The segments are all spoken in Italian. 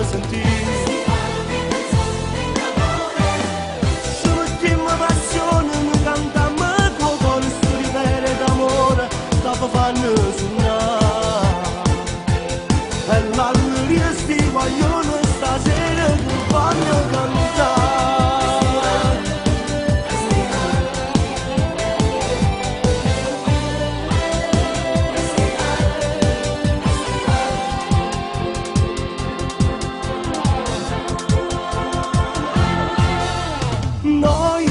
sentire. L'ultima passione mi cantammo tuo cuore, storie vere d'amore, stavo fanno suonare. E l'alleria sti vogliono stasera che voglio cantare. Noi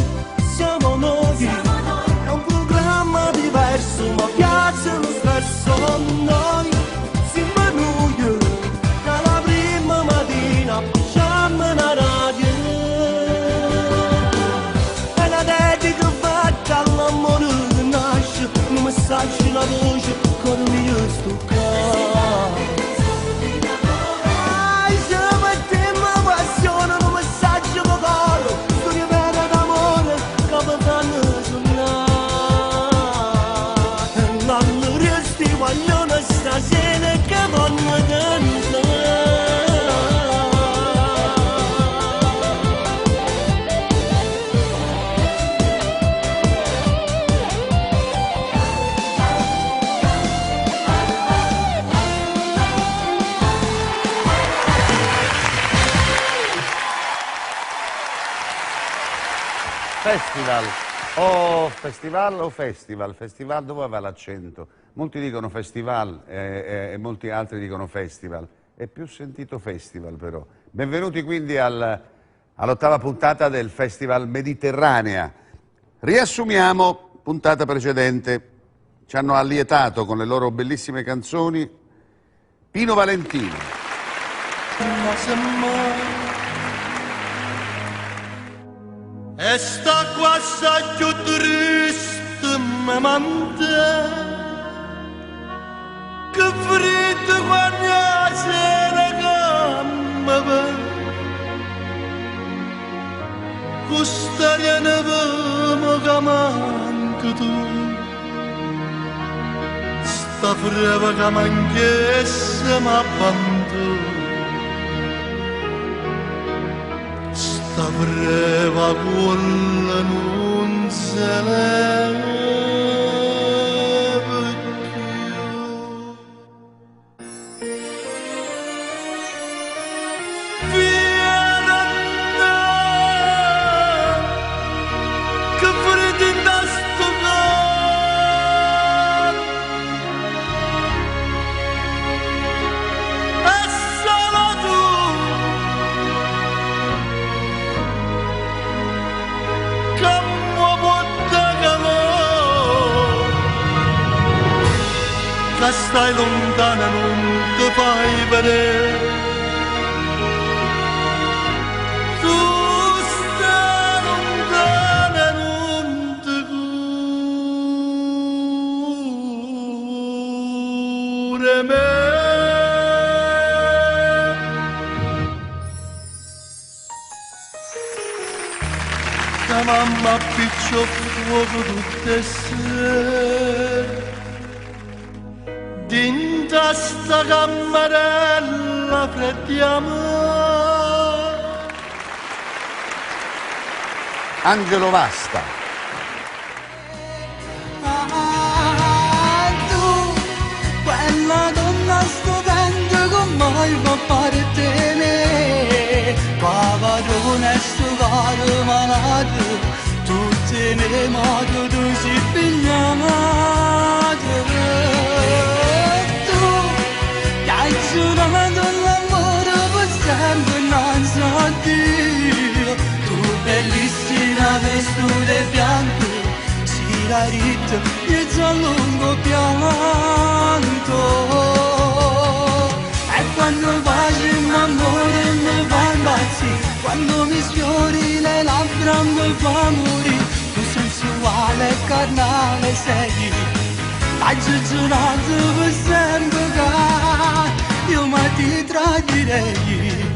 siamo noi, è un programma diverso ma piace lo stesso. Noi siamo noi, dalla prima mattina facciamo una radio. È la dedica fatta all'amore che nasce, un messaggio, una voce con il mio stuccato. Siamo a tema passione, un messaggio che coro. Vogliono stasera che voglio cantare. Festival. Oh, festival o festival? Festival dove va l'accento? Molti dicono festival e molti altri dicono festival. È più sentito festival però. Benvenuti quindi all'ottava puntata del Festival Mediterranea. Riassumiamo puntata precedente. Ci hanno allietato con le loro bellissime canzoni Pino Valentino. E sta qua assai più triste mi manda, che freddo quando la sera che mi va. Questa riana vamo che manca tu, sta freva che manchesse mi abbandona. Sta breva quella non se leva più. Via da me, che freddo in sto cuore. E solo tu che stai lontana non ti fai vedere. Tu stai lontana non ti cura me. La mamma appicciò fuoco tutte sere dinta sta cammarella freddiamo. Angelo Vasta. Tu, quella donna stupenda con mai fa parte, pavarone sto caro malato, tutte le moto tu si pigliamate. Giurando l'amore per sempre innanzi a Dio. Tu bellissima vestita bianco, sigaretta e già lungo pianto. E quando facciamo amore mi fa impazzire, quando mi sfiori le labbra mi fa morire. Tu sensuale e carnale sei, hai giurato per sempre che io mai ti tradirei.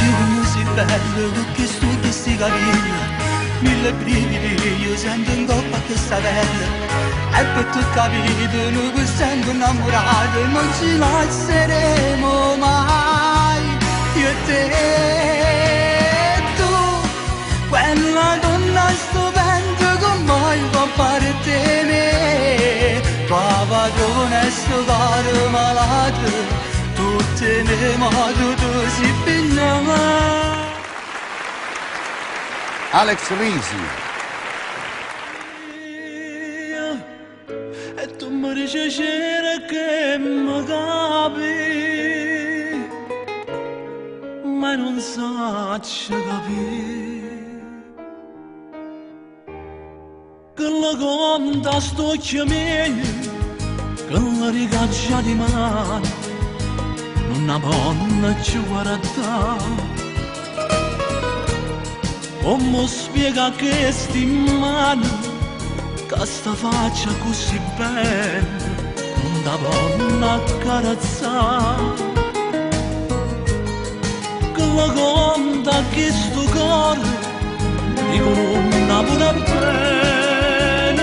Io come sei bello, che stu che si carina, mille brividi io sento in coppa questa pelle e per tu capito noi che siamo innamorati non ci lasceremo mai io e te tu quella donna stupenda che mai fa parte me tua padrona e sto caro malato tutte le modo tu si pigliava Alex Risi. E tu mi dici che mi capi, ma non saccio capire. Che la conta sto chiamendo, che la ricaccia di mano, non donna ci guarda. Come spiega che sti mani, che sta faccia così bella, non da donna accarezzare. Che la conta che sto cuore, dicono una buona pena,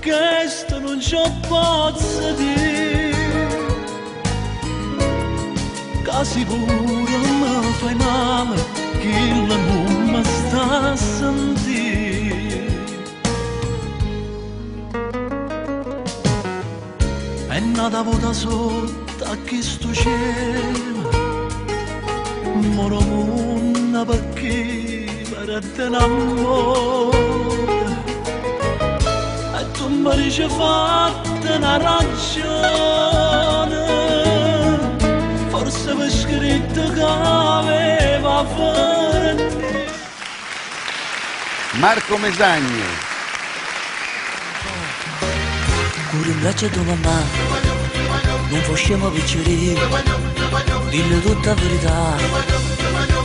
che sto non ci posso dire, che sicuro mi fai male. Chi la non mi sta a sentire è nata vuota sotto a questo cielo moro munna perché per te l'amore e tu mi dici fatta una ragione forse per scritto che aveva fatto Marco Mesagni. Curi in braccio a tua mamma, non possiamo piacere, dillo tutta la verità,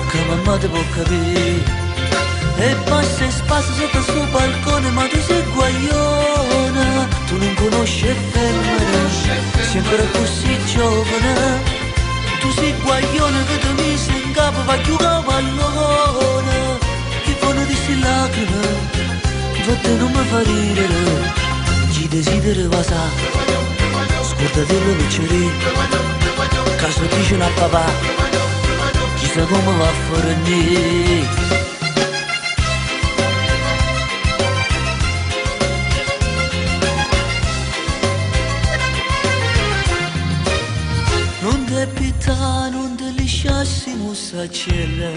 che mamma ti può capire. E passa e spassa sotto sto balcone, ma tu sei guagliona, tu non conosci femmina, sei ancora così giovane. Tu sei guaglione che ti mise in capo, va chiudere pallone, che fanno di sti lacrime, infatti non mi fa ridere, ci desideri va sa, scordatello piccere, caso dice a papà, chissà come va a fornire. Non te pietà, non te lisciassimo saccella,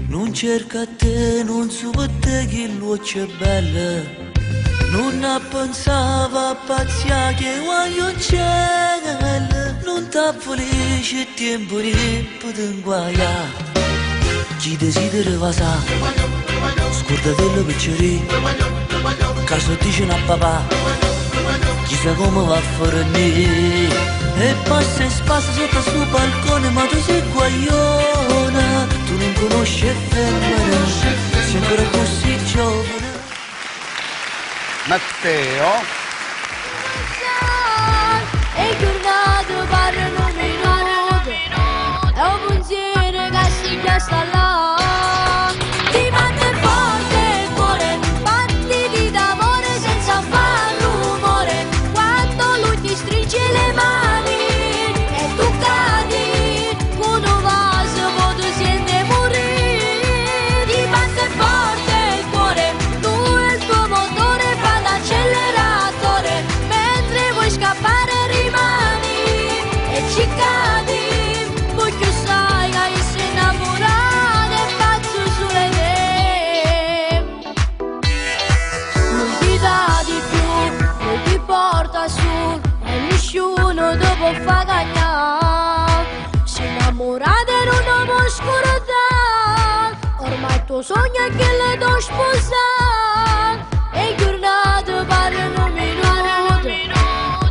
non cerca a te, non so per te che luce è bella, non pensava a pazzia che voglio c'è, non t'ha felice il tempo di poter guagliare, chi desidera va sa, scordatello piccere, caso dice a papà, chissà come va a fornire. E passa e spassa sotto sul balcone, ma tu sei guagliona, tu non conosci femmina, sei ancora così giovane. Matteo. E giornate parlano minuto, è un pensiero che si sta là. Ti batte forte il cuore, battiti d'amore senza far rumore, quando lui ti stringe le mani. Nessuno dopo fa cagnare, sei innamorata in una oscurità, ormai il tuo sogno è che le do sposare, e giornate parlano minuto,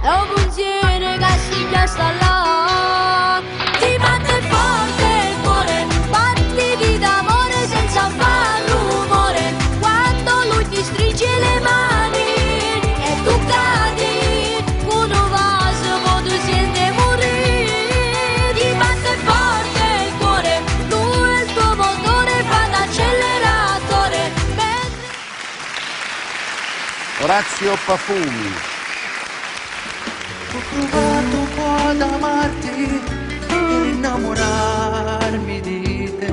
è un pensiero che si sta là. Ti batte forte il cuore, battiti d'amore senza far rumore, quando lui ti stringe le mani e tu cadi. Accelerare Orazio Pafumi. Ho provato un po' ad amarti e innamorarmi di te,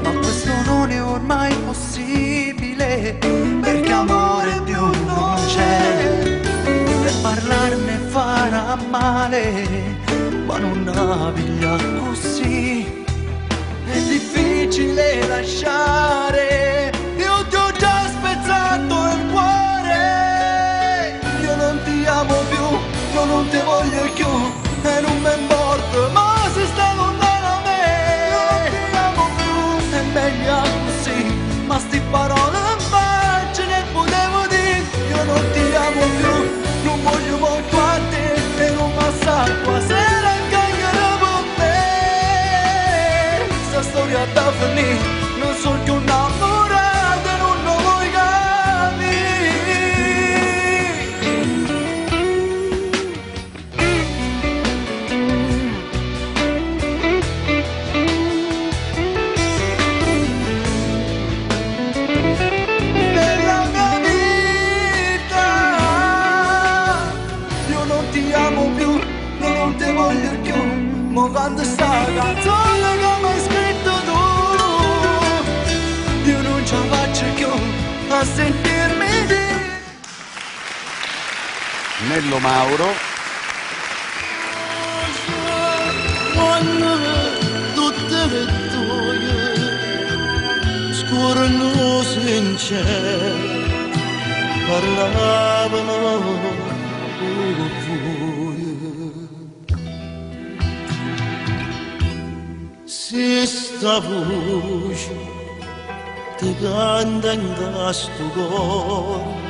ma questo non è ormai possibile, perché amore più non c'è, e parlarne farà male, ma non avviglia così, è difficile lasciare, io ti ho già spezzato il cuore, io non ti amo più, io non ti voglio più, e non mi importa, ma se stai lontano da me, non ti amo più, è meglio così, ma sti parole in faccia ne potevo dire, io non ti amo più, non voglio molto a te, e non passa qua sera cagare con me, sta storia da finire, non so più innamorato e non lo vuoi capire. Nella mia vita io non ti amo più, io non ti voglio più, ma quando sta canzone che mi hai scritto tu, io non ci faccio più a sentirmi dire. Nello Mauro. Quando tutte le tue scorrono senza parlavano voi, se sta voce ti canta in questo cuore,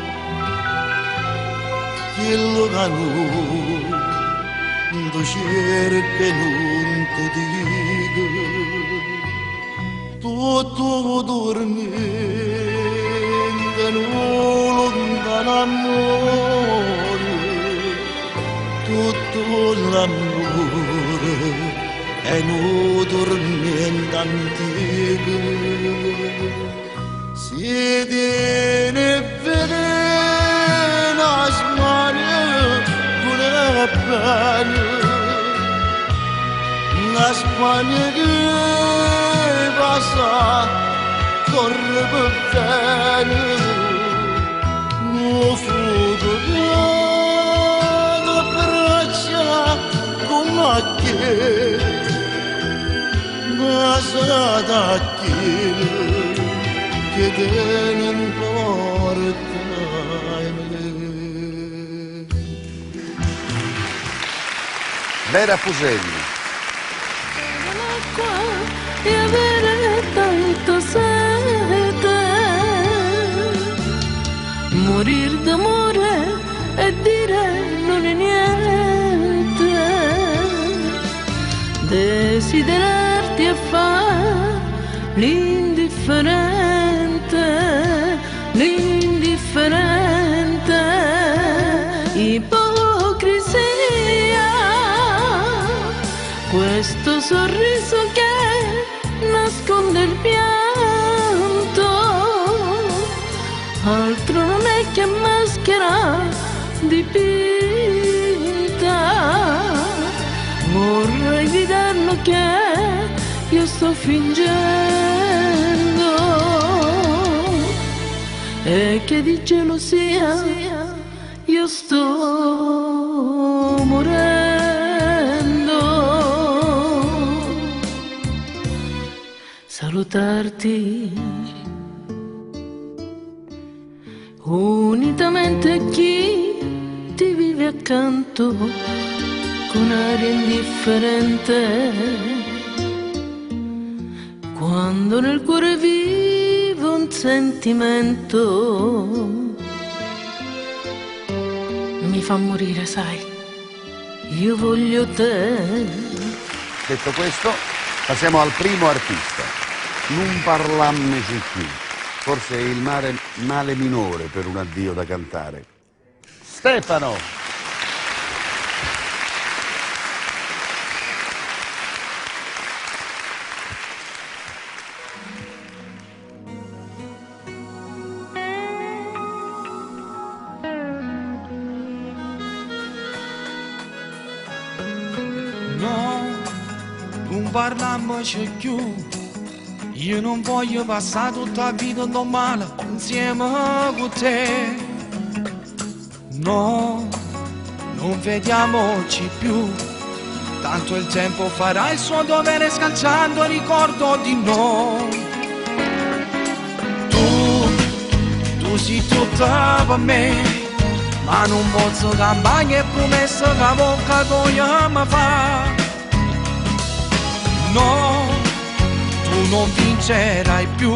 quello che non tu cerchi e non ti dico, tutto dormiendo in un lontano amore, tutto l'amore è un dormiendo antico, si tiene veleno a smania con la pelle, la Spagna che passa corre per bene, non fuoco che braccia con macchie, ma sa da chi che te ne importa a me. Vera Fuselli. E avere tanto sete, morir d'amore e dire non è niente, desiderarti e far l'indifferente, l'indifferente, ipocrisia, questo sorriso che nasconde il pianto, altro non è che maschera dipinta, vorrei gridarlo che io sto fingendo e che di gelosia io sto morendo. Salutarti unitamente a chi ti vive accanto con aria indifferente, quando nel cuore vive un sentimento, mi fa morire, sai, io voglio te. Detto questo, passiamo al primo artista. Non parlammeci più. Forse è il male minore per un addio da cantare. Stefano. parliamoci più. Io non voglio passare tutta la vita normale insieme con te. No, non vediamoci più. Tanto il tempo farà il suo dovere scalciando il ricordo di noi. Tu sei tutta per me, ma non posso cambiare promesse che bocca tua mi fa. No, tu non vincerai più.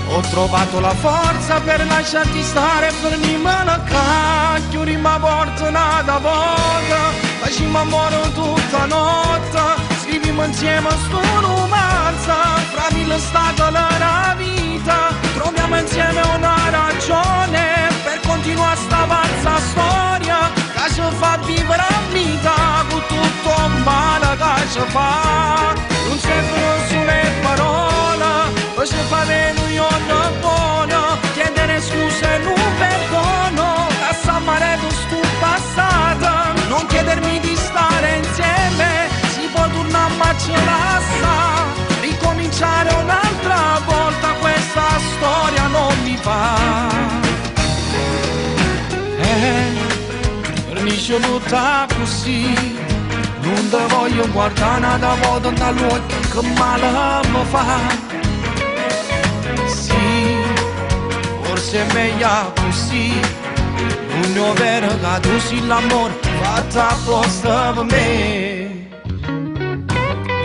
Ho trovato la forza per lasciarti stare, per me la chiudi la porta una volta. Facciamo amore tutta notte, scriviamo insieme sto romanzo. Fra mille stati la vita, troviamo insieme una ragione per continuare sta falsa storia che ci fa vivere a vita con tutto il male che ci fa. Non servono sulle parole, poi ci fa venire un buono, chiedere scuse e non perdono, assammare sto passato, non chiedermi di stare insieme, si può tornare ma ce la sa, ricominciare un'altra volta, questa storia non mi va. Finisce tutta così, non te voglio guardare nada volta dall'occhio che male mi fa. Sì, forse è meglio così, non è vero che tu sei l'amore fatto apposta per me.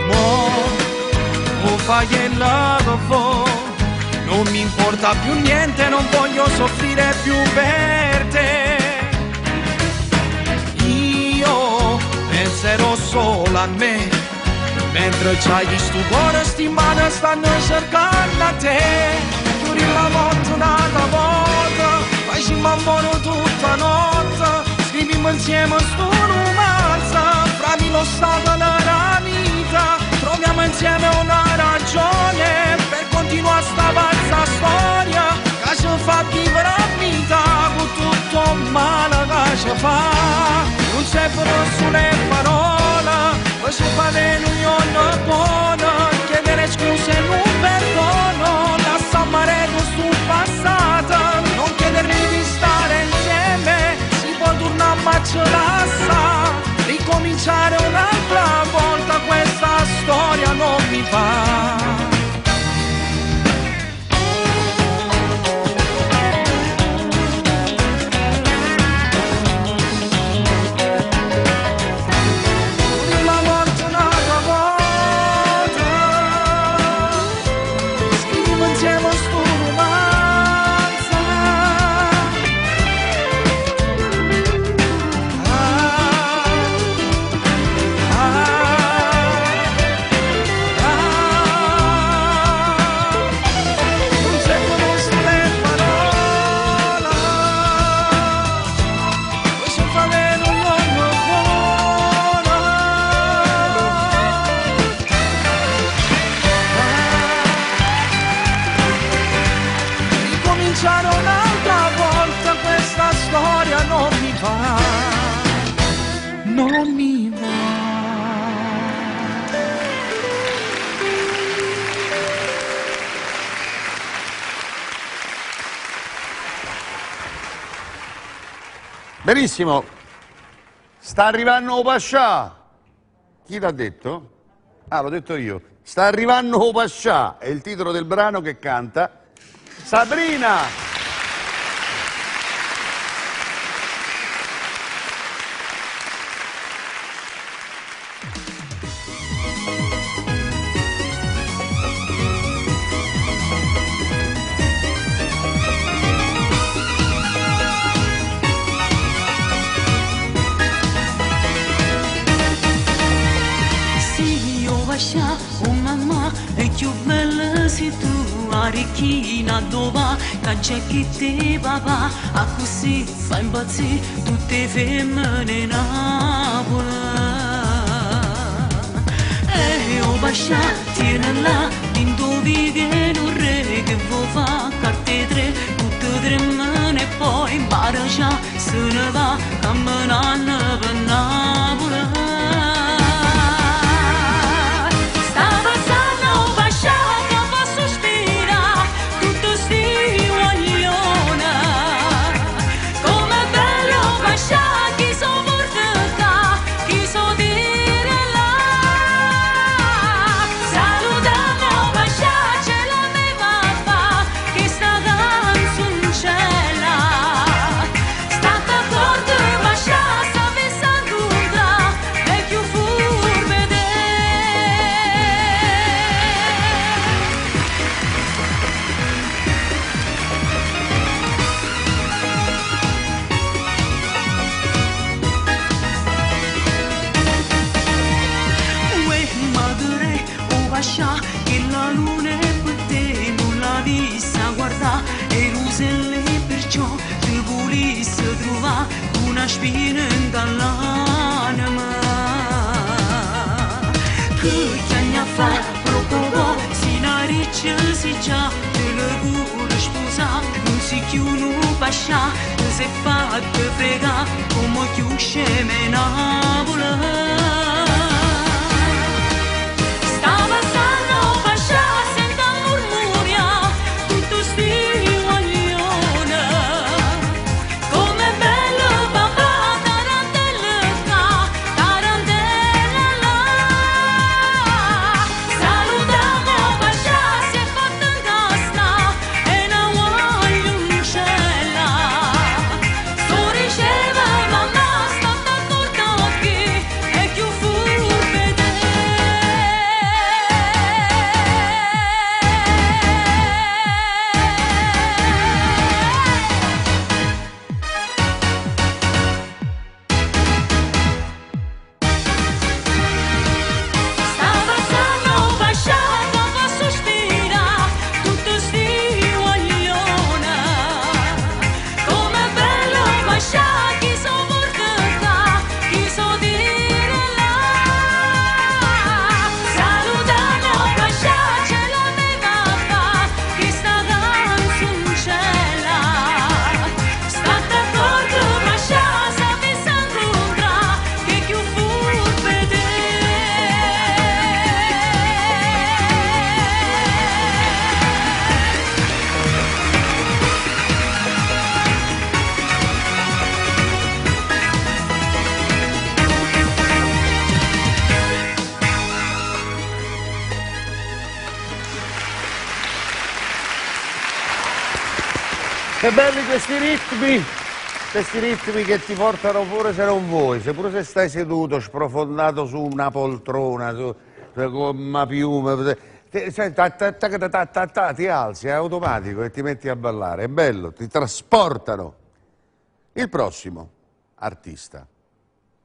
Mo fai il lavoro, non mi importa più niente, non voglio soffrire più per te. Io penserò solo a me, mentre c'hai sto cuore, sti mani stanno cercando a te. Chiudi la volta una volta, facciamo amore tutta notte, scriviamo insieme sto romanzo, fra lo stato della vita, troviamo insieme una ragione per continuare sta falsa storia che ci fa vivere a vita con tutto il male che ci fa. Non servono sulle parole, poi ci fa venire un buono, chiedere scuse e non perdono, lasciare questo passato, non chiedermi di stare insieme, si può tornare ma ce la sa, ricominciare un'altra volta, questa storia non mi va. Non mi va. Benissimo, sta arrivando o Pascià. Chi l'ha detto? Ah, l'ho detto io. Sta arrivando o Pascià, è il titolo del brano che canta Sabrina. Oh mamma, è più bella se tu arricchina dove c'è chi ti papà, a così fa impazzire tutte le femmine in Napoli. E oh bascia, tieni là, indovi che non re che vuoi fa, carte tre, tutte tre mani e poi impara già, se ne va, camminando per Napoli. stelle perciò ti volessi trovare una spina dall'anima che chiagna fa proprio si nariccia si già te le vuole sposare non si chiude pascia si è fatto frega come chiusce menavola Che belli questi ritmi che ti portano pure se non vuoi, se pure se stai seduto, sprofondato su una poltrona, con una piuma, ti alzi, è automatico e ti metti a ballare, è bello, ti trasportano. Il prossimo artista,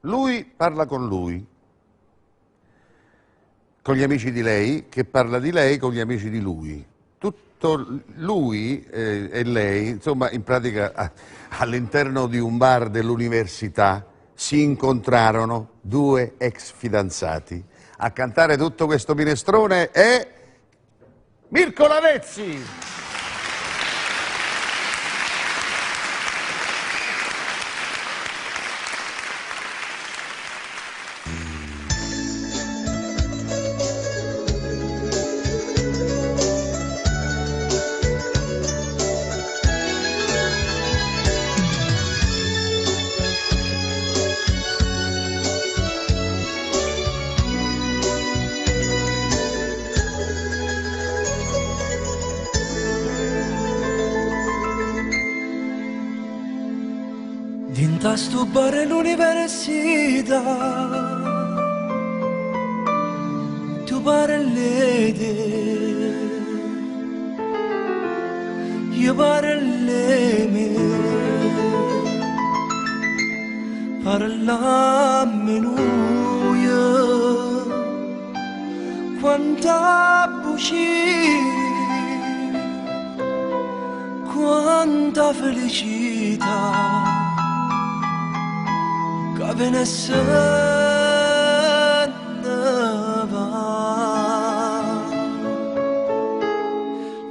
lui parla con lui, con gli amici di lei, che parla di lei con gli amici di lui. Lui e lei, insomma, in pratica all'interno di un bar dell'università si incontrarono due ex fidanzati. A cantare tutto questo minestrone è Mirko Lavezzi. Dinta sto bar l'università tu parallete io paralleme parlammi nuia quanta buci quanta felicità che venisse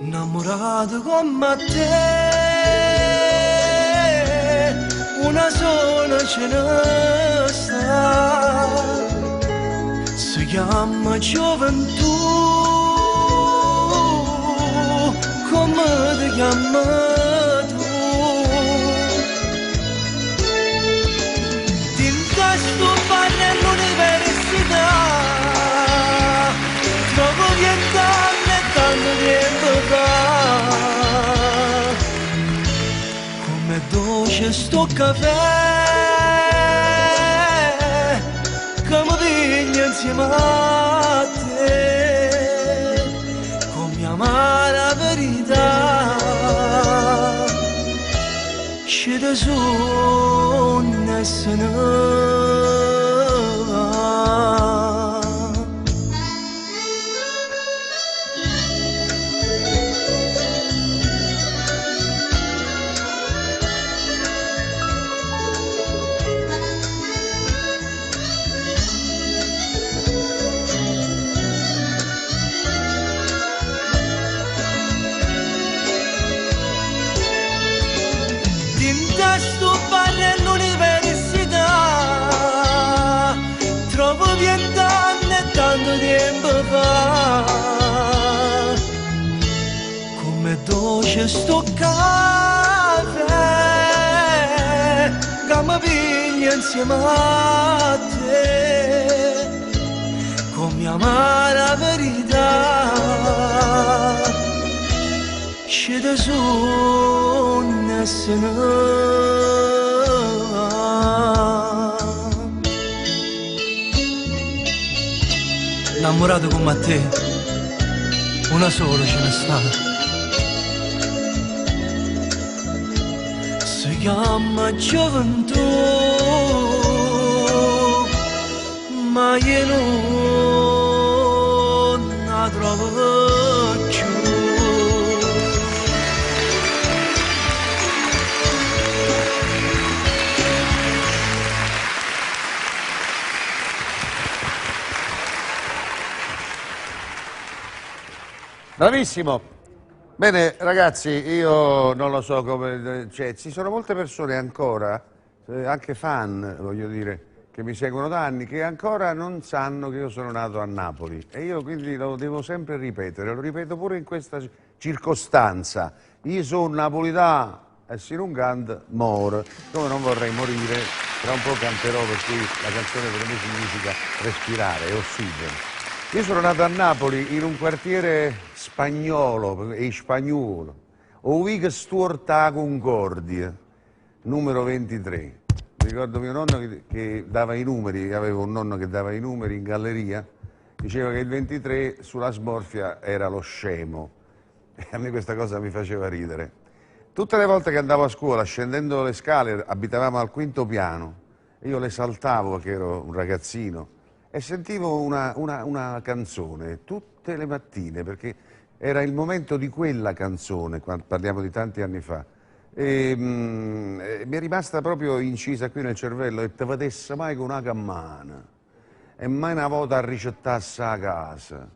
innamorato come te una sola ce ne sta si chiama gioventù come ti chiama all'università trovo 10 anni e tanto tempo fa come dolce sto caffè che mi piglia insieme a te come amara verità ci da sonno e se ne Dove sto caffè che mi piglia insieme a te come amara verità ci da sogna se innamorato come a te una sola ce ne sta. Si chiama gioventù, ma io non la trovo più. Bravissimo. Bene ragazzi, io non lo so come, cioè, ci sono molte persone ancora, anche fan voglio dire, che mi seguono da anni, che ancora non sanno che io sono nato a Napoli e io quindi lo devo sempre ripetere, lo ripeto pure in questa circostanza. Io sono napolitano e se non canto moro, come non vorrei morire, tra un po' canterò per cui la canzone per me significa respirare e ossigeno. Io sono nato a Napoli in un quartiere spagnolo e spagnolo, Oviga Stuorta Concordia, numero 23. Mi ricordo mio nonno che dava i numeri, avevo un nonno che dava i numeri in galleria, diceva che il 23 sulla smorfia era lo scemo e a me questa cosa mi faceva ridere. Tutte le volte che andavo a scuola, scendendo le scale, abitavamo al quinto piano, e io le saltavo perché ero un ragazzino, e sentivo una canzone tutte le mattine, perché era il momento di quella canzone, quando parliamo di tanti anni fa. E, mi è rimasta proprio incisa qui nel cervello e te vedesse mai con una cammana e mai una volta a ricettasse a casa.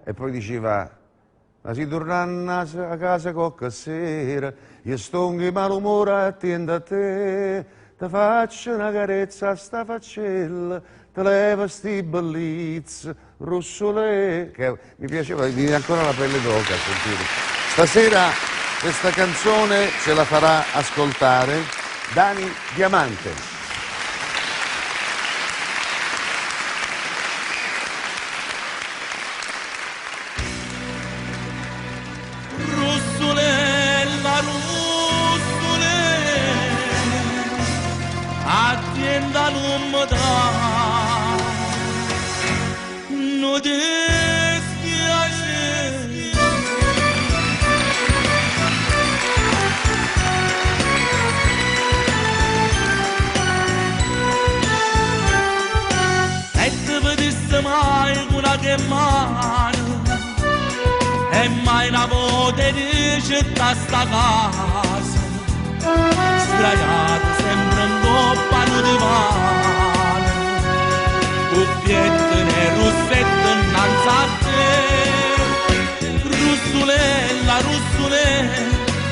E poi diceva, ma si torna a casa qualche sera, io sto in malumore attendo a te, ti faccio una carezza a sta faccella, te leva sti bellizzi, russole, che mi piaceva, mi viene ancora la pelle d'oca a sentire. Stasera questa canzone ce la farà ascoltare Dani Diamante. Russulella, attienda non mi dà, non ti spiace. E ti vedesse mai una che mano e mai una volta di città sta casa, sdraiato sempre in coppa a un divano, cuffiette e russetto innanzi a te, russulella,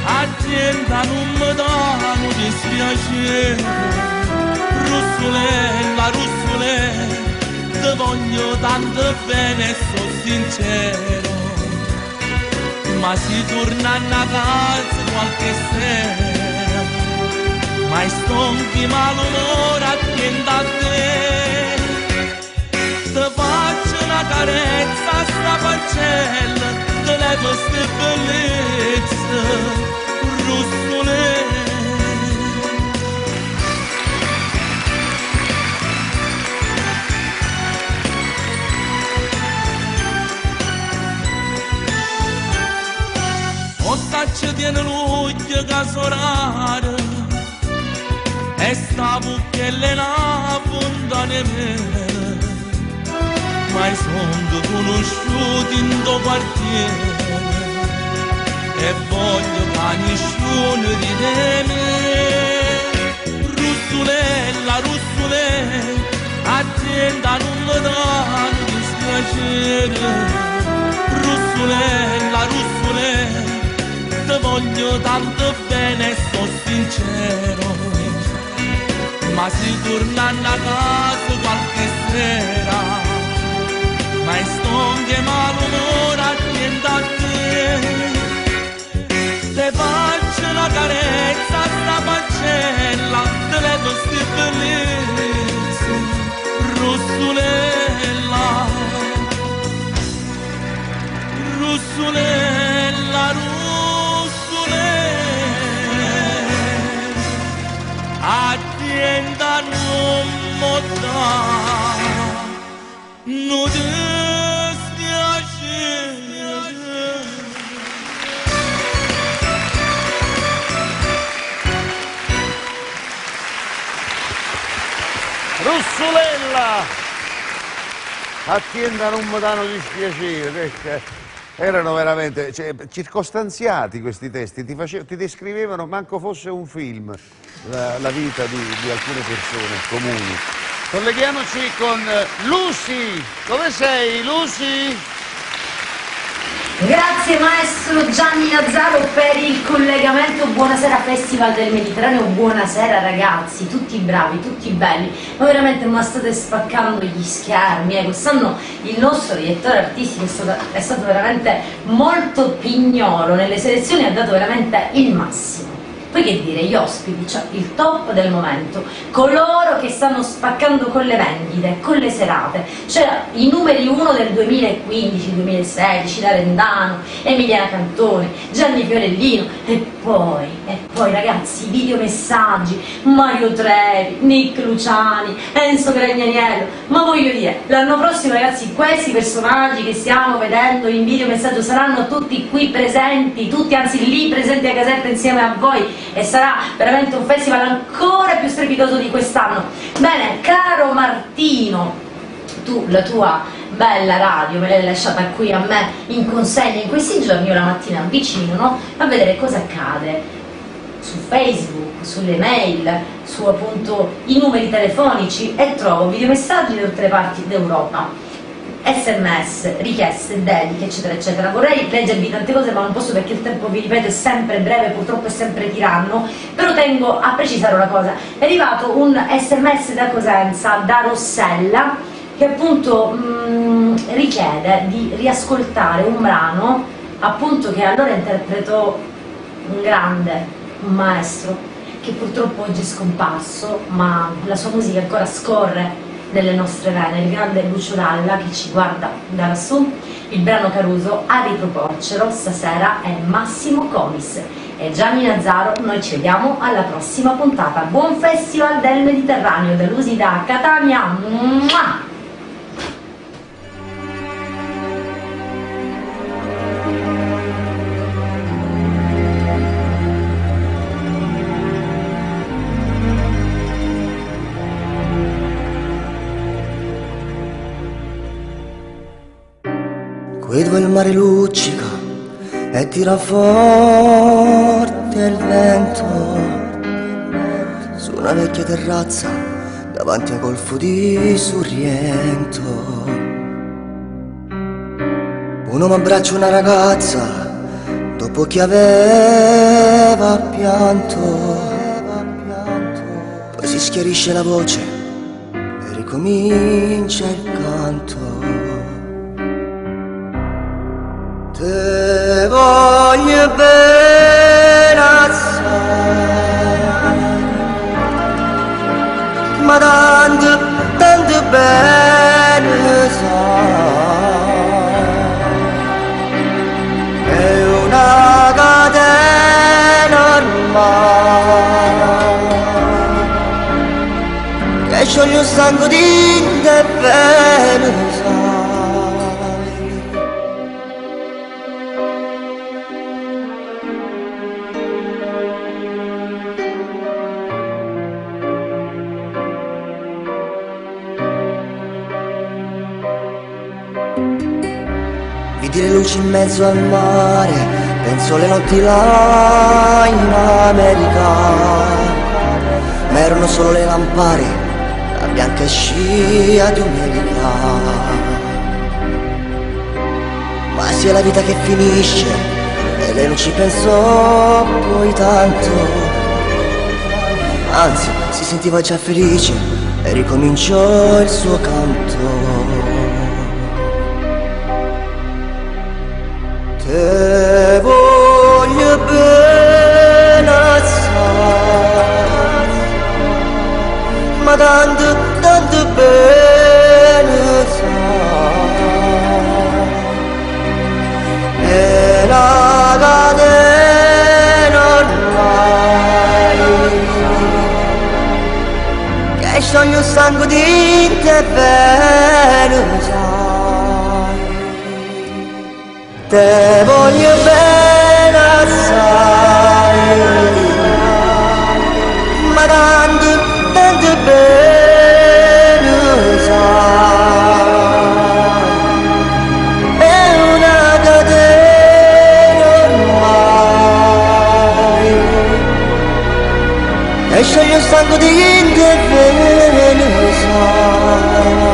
attenta non mi dà un dispiacere, russulella, ti voglio tanto bene e sono sincero, ma si torna a casa qualche sera, ma stonchi malumore attendo a te, ti faccio una carezza a sta faccella, te levo ste bellezze, russolella. Ci tiene l'occhio che sorare e sta bucchella la fonda neve, ma sono conosciuti in tuo quartiere e voglio che nessuno ride me. Russulella, attenta non mi dà un dispiacere, russulella, ti voglio tanto bene e sono sincero, ma si torna a casa qualche sera, ma stonche malumore attendo a te, faccio la carezza a sta pancella delle tue bellezze, Rossulella, Rossulella, Rossulella, atienda non motta, non Rossulella, attienda non mi danno dispiacere, perché erano veramente circostanziati questi testi, ti descrivevano manco fosse un film la vita di alcune persone comuni. Colleghiamoci con Lucy, dove sei Lucy? Grazie maestro Gianni Nazzaro per il collegamento. Buonasera Festival del Mediterraneo, buonasera ragazzi, tutti bravi, tutti belli, ma veramente ma state spaccando gli schermi, quest'anno il nostro direttore artistico è stato veramente molto pignolo, nelle selezioni ha dato veramente il massimo. Poi che dire, gli ospiti, cioè il top del momento, coloro che stanno spaccando con le vendite, con le serate, cioè i numeri 1 del 2015-2016, D'Arendano, Emiliana Cantone, Gianni Fiorellino e poi ragazzi, videomessaggi, Mario Trevi, Nick Luciani, Enzo Gragnaniello, ma voglio dire, l'anno prossimo ragazzi questi personaggi che stiamo vedendo in videomessaggio saranno tutti qui presenti, tutti anzi lì presenti a Caserta insieme a voi, e sarà veramente un festival ancora più strepitoso di quest'anno. Bene, caro Martino, tu la tua bella radio me l'hai lasciata qui a me in consegna in questi giorni, io la mattina avvicino, no? A vedere cosa accade su Facebook, sulle mail, su appunto i numeri telefonici e trovo videomessaggi da tutte le parti d'Europa, SMS, richieste, dediche, eccetera, eccetera. Vorrei leggervi tante cose, ma non posso perché il tempo, vi ripeto, è sempre breve, purtroppo è sempre tiranno, però tengo a precisare una cosa. È arrivato un SMS da Cosenza, da Rossella, che appunto richiede di riascoltare un brano, appunto, che allora interpretò un grande, un maestro, che purtroppo oggi è scomparso, ma la sua musica ancora scorre nelle nostre vene, il grande Lucio Dalla che ci guarda da lassù. Il brano Caruso a riproporcelo stasera è Massimo Comis e Gianni Nazzaro. Noi ci vediamo alla prossima puntata. Buon Festival del Mediterraneo da Lucy da Catania. Mua! Qui dove il mare luccica e tira forte il vento, su una vecchia terrazza davanti a Golfo di Sorrento, un uomo abbraccia una ragazza dopo che aveva pianto, poi si schiarisce la voce e ricomincia il canto. Te voglio bene assai, ma tanto, tanto bene sai, è una catena ormai, che scioglie un sangue di te bene sai. Vidi le luci in mezzo al mare, penso alle notti là in America, ma erano solo le lampade, la bianca scia di un'elica. Ma sia la vita che finisce, e lei non ci pensò poi tanto, anzi si sentiva già felice e ricominciò il suo canto. Te voglio bene scioglie il sangue di te bene, sai. Te voglio bene assai, ma tanto, tanto bene, sai. È una catena ormai, e scioglie il sangue di te bene, sai.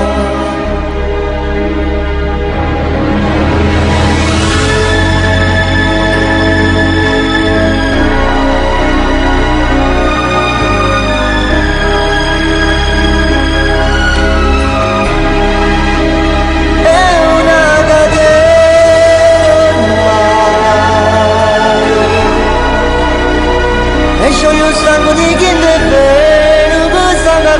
Scioglie il sangue di chi ne bene, cosa ne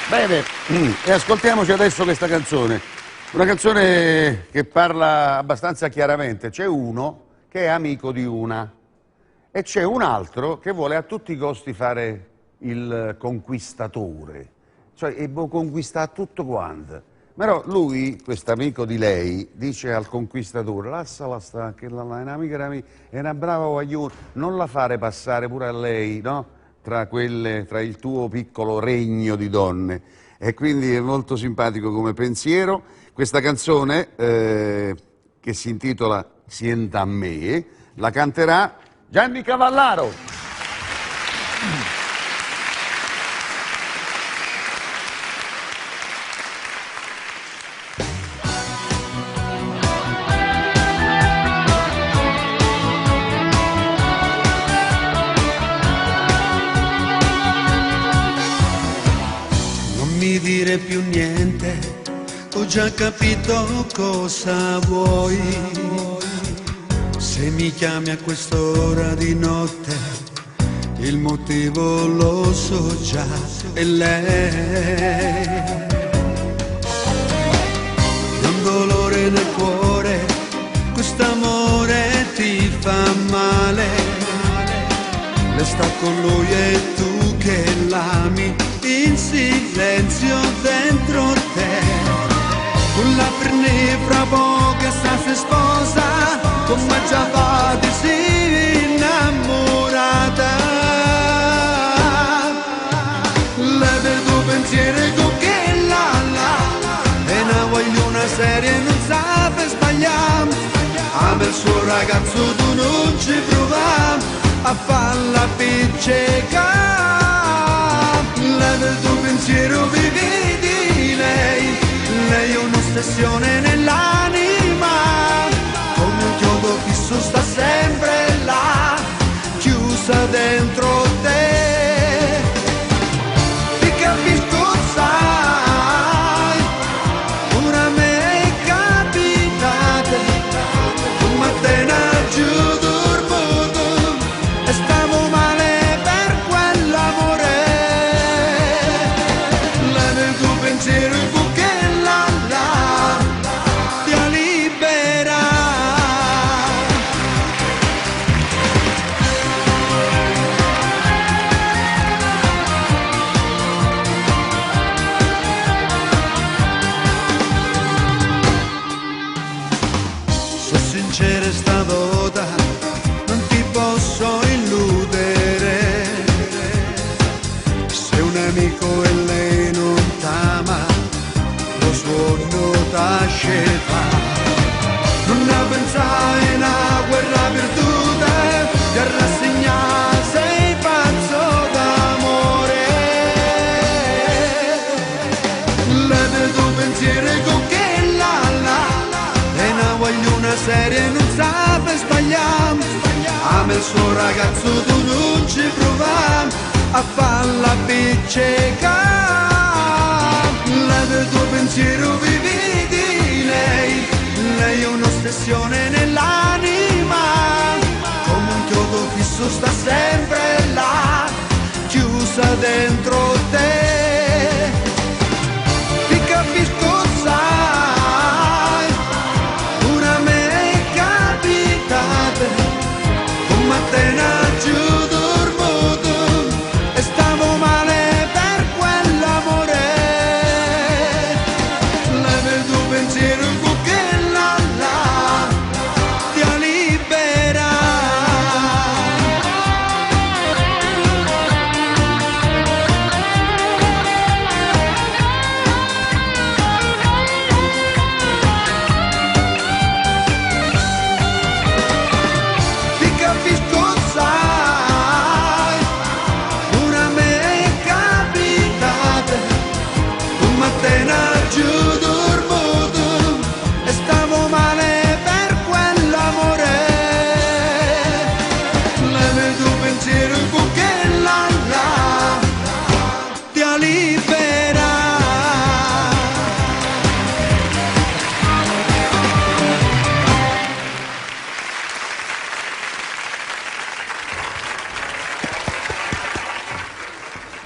Bene, e ascoltiamoci adesso questa canzone. Una canzone che parla abbastanza chiaramente. C'è uno che è amico di una e c'è un altro che vuole a tutti i costi fare il conquistatore, cioè e può conquistare tutto quanto. Però lui, questo amico di lei, dice al conquistatore: lasciala sta, che è un'amica da me, è una brava guagliona, non la fare passare pure a lei, no? Tra il tuo piccolo regno di donne. E quindi è molto simpatico come pensiero. Questa canzone, che si intitola Sienta a me, la canterà Gianni Cavallaro. Non mi dire più niente, ho già capito cosa vuoi. Se mi chiami a quest'ora di notte, il motivo lo so già, è lei. Ho un dolore nel cuore, quest'amore ti fa male. Lei sta con lui e tu che l'ami in silenzio dentro te. Con la perne fra poco sta si sposa, come già va di sì innamorata. Lei per tuo pensiero con che la e una guagliona seria non sa per sbagliare. Ama il suo ragazzo, tu non ci provi a farla piccicare. Lei per tuo pensiero vivi di lei, lei è un'ossessione nell'anima, come un chiodo fisso sta sempre là, chiusa dentro te. Ti capisco, sai, pure a me è capitato, come a te ne giù dormito, e stavo male per quell'amore. Lei nel tuo pensiero sincera stavolta, non ti posso illudere. Se un amico e lei non t'ama, lo suono t'asceta. Non ne pensai una guerra perduta, ti rassegnare, sei pazzo d'amore. Lei del tuo pensiero con che è una guagliona seria non sa per sbagliare. Ama il suo ragazzo, tu non ci provi a farla piccicare. Lei del tuo pensiero vivi di lei, lei è un'ossessione nell'anima, come un chiodo fisso sta sempre là, chiusa dentro te.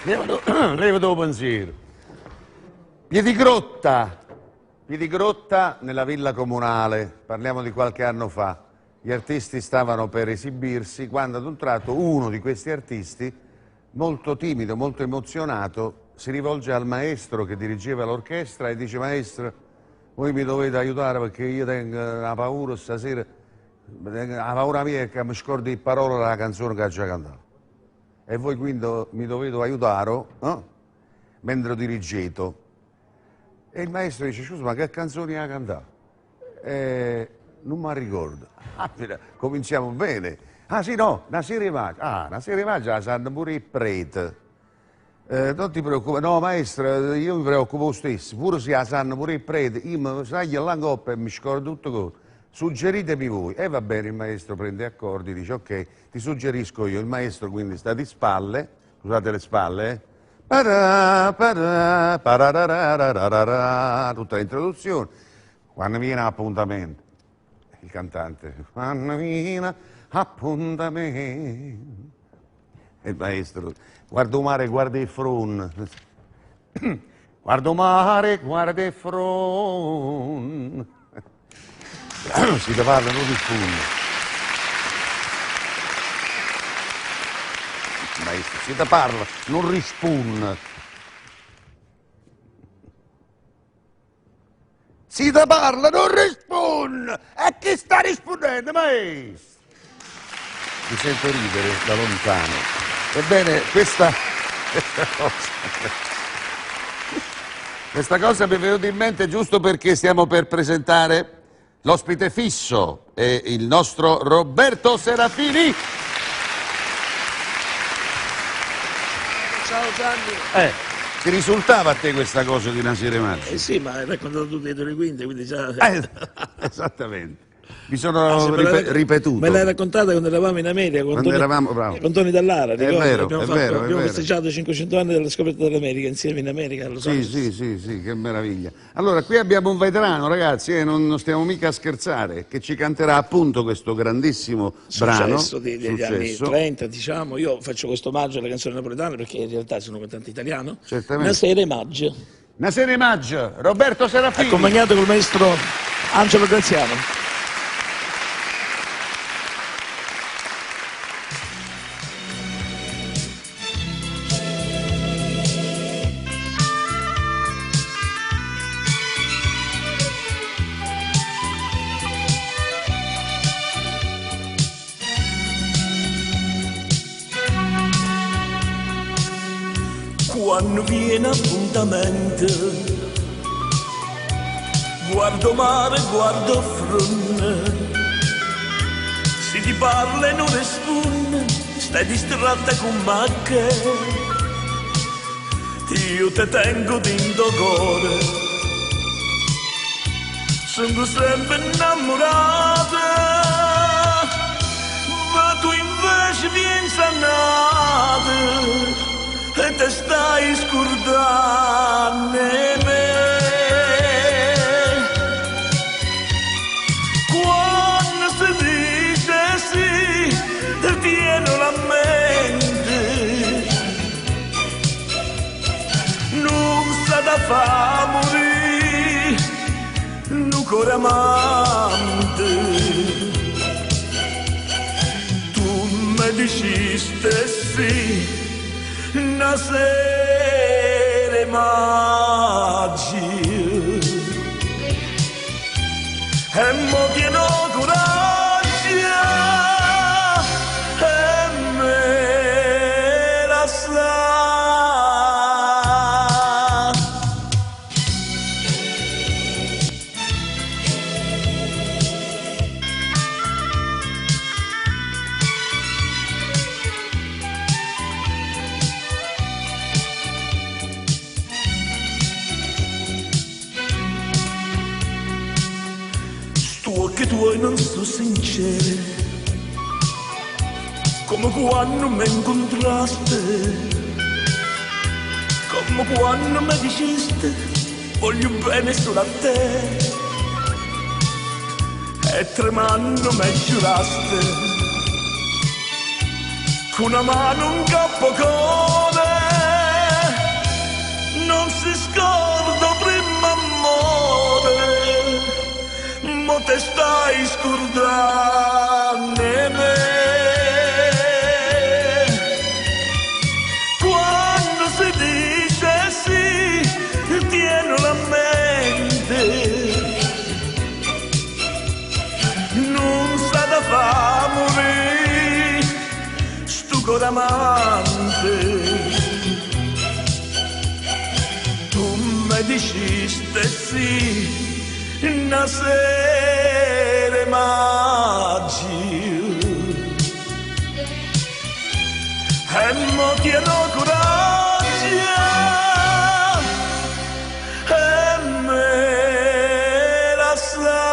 Levati pensiero. Piedigrotta nella villa comunale, parliamo di qualche anno fa. Gli artisti stavano per esibirsi quando ad un tratto uno di questi artisti, molto timido, molto emozionato, si rivolge al maestro che dirigeva l'orchestra e dice: maestro, voi mi dovete aiutare perché io tengo una paura stasera, la paura mia è che mi scordi le parole della canzone che ha già cantato. E voi quindi mi dovete aiutare, no? Mentre dirigeto. E il maestro dice: scusa, ma che canzoni ha cantato? Non mi ricordo. Cominciamo bene. Ah sì, no, una serie magia. Una serie magia la sanno pure i preti. Non ti preoccupare, no maestro, io mi preoccupo lo stesso, pure se la sanno pure i preti, io mi taglio la coppa e mi scordo tutto così. Suggeritemi voi. E va bene, il maestro prende accordi, dice: ok, ti suggerisco io. Il maestro quindi sta di spalle, scusate le spalle, tutta l'introduzione. Quando viene appuntamento, il cantante, quando viene appuntamento, e il maestro, guarda il mare, guarda il frun, guarda il mare, guarda il frun. Si te parla, non risponde. Maestro, si te parla, non risponde. Si te parla, non risponde. E chi sta rispondendo, maestro? Mi sento ridere da lontano. Ebbene, questa cosa mi è venuta in mente giusto perché stiamo per presentare l'ospite fisso, è il nostro Roberto Serafini. Ciao Gianni. Ti risultava a te questa cosa di una serie magia? Sì, ma hai raccontato tu dietro le quinte, quindi già... Esattamente. Mi sono ripetuto. Me l'hai raccontata quando eravamo in America con Tony Dallara, ricordi? Abbiamo festeggiato i 500 anni della scoperta dell'America insieme in America. Sì, che meraviglia. Allora, qui abbiamo un veterano, ragazzi, non stiamo mica a scherzare, che ci canterà appunto questo grandissimo brano. Degli anni 30, diciamo. Io faccio questo omaggio alle canzoni napoletane perché in realtà sono cantante italiano. Certamente. Una serie maggio. Una serie maggio, Roberto Serafini. Accompagnato col maestro Angelo Graziano. Quando viene appuntamento, guardo mare, guardo frunne, se ti parla e non risponde, stai distratta con me che io te tengo dentro cuore, sono sempre innamorata, ma tu invece vieni sannata e te stai scordando me. Quando si dice sì, ti viene la mente, non sa da fa morire, non cuore amante. Tu mi diciste sì, una serie magia e mo pieno coraggio e me la sa. Che tuoi non sono sinceri, come quando mi incontraste, come quando mi diceste voglio bene solo a te, e tremando mi giuraste con una mano un cappocone te stai scordando me. Quando si dice sì, tieni la mente, non sa da fa morire sto cuore amante. Tu mi dici stessi una sera maggio e mo tieno coraggio e me la sa.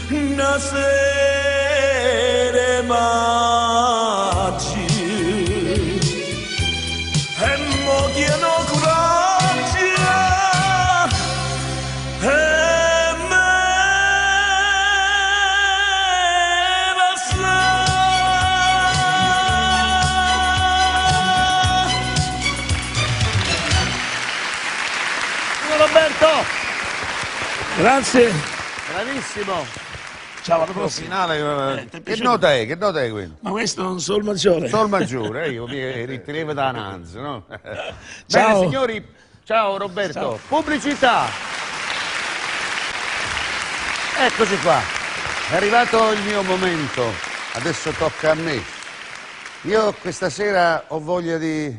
Una sera maggio e mo tieno coraggio e me la sa. Roberto! Grazie. Bravissimo. Ciao, alla prossima. Finale, che nota è? Che nota è quello? Ma questo è un sol maggiore. Sol maggiore, io mi ritenevo da Nanz, no? Ciao. Bene, signori, ciao Roberto. Ciao. Pubblicità. Eccoci qua. È arrivato il mio momento. Adesso tocca a me. Io questa sera ho voglia di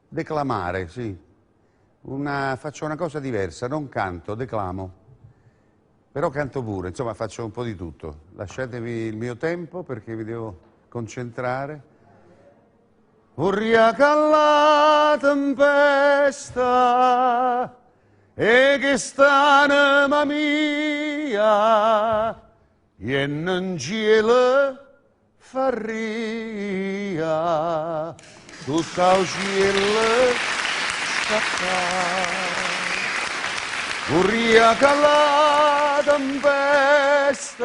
declamare, sì. Faccio una cosa diversa, non canto, declamo. Però canto pure, insomma faccio un po' di tutto. Lasciatemi il mio tempo perché mi devo concentrare. Ubriaca la tempesta e che stanima mia e non cielo farria tutta il cielo scappa. Ubriaca la tempesta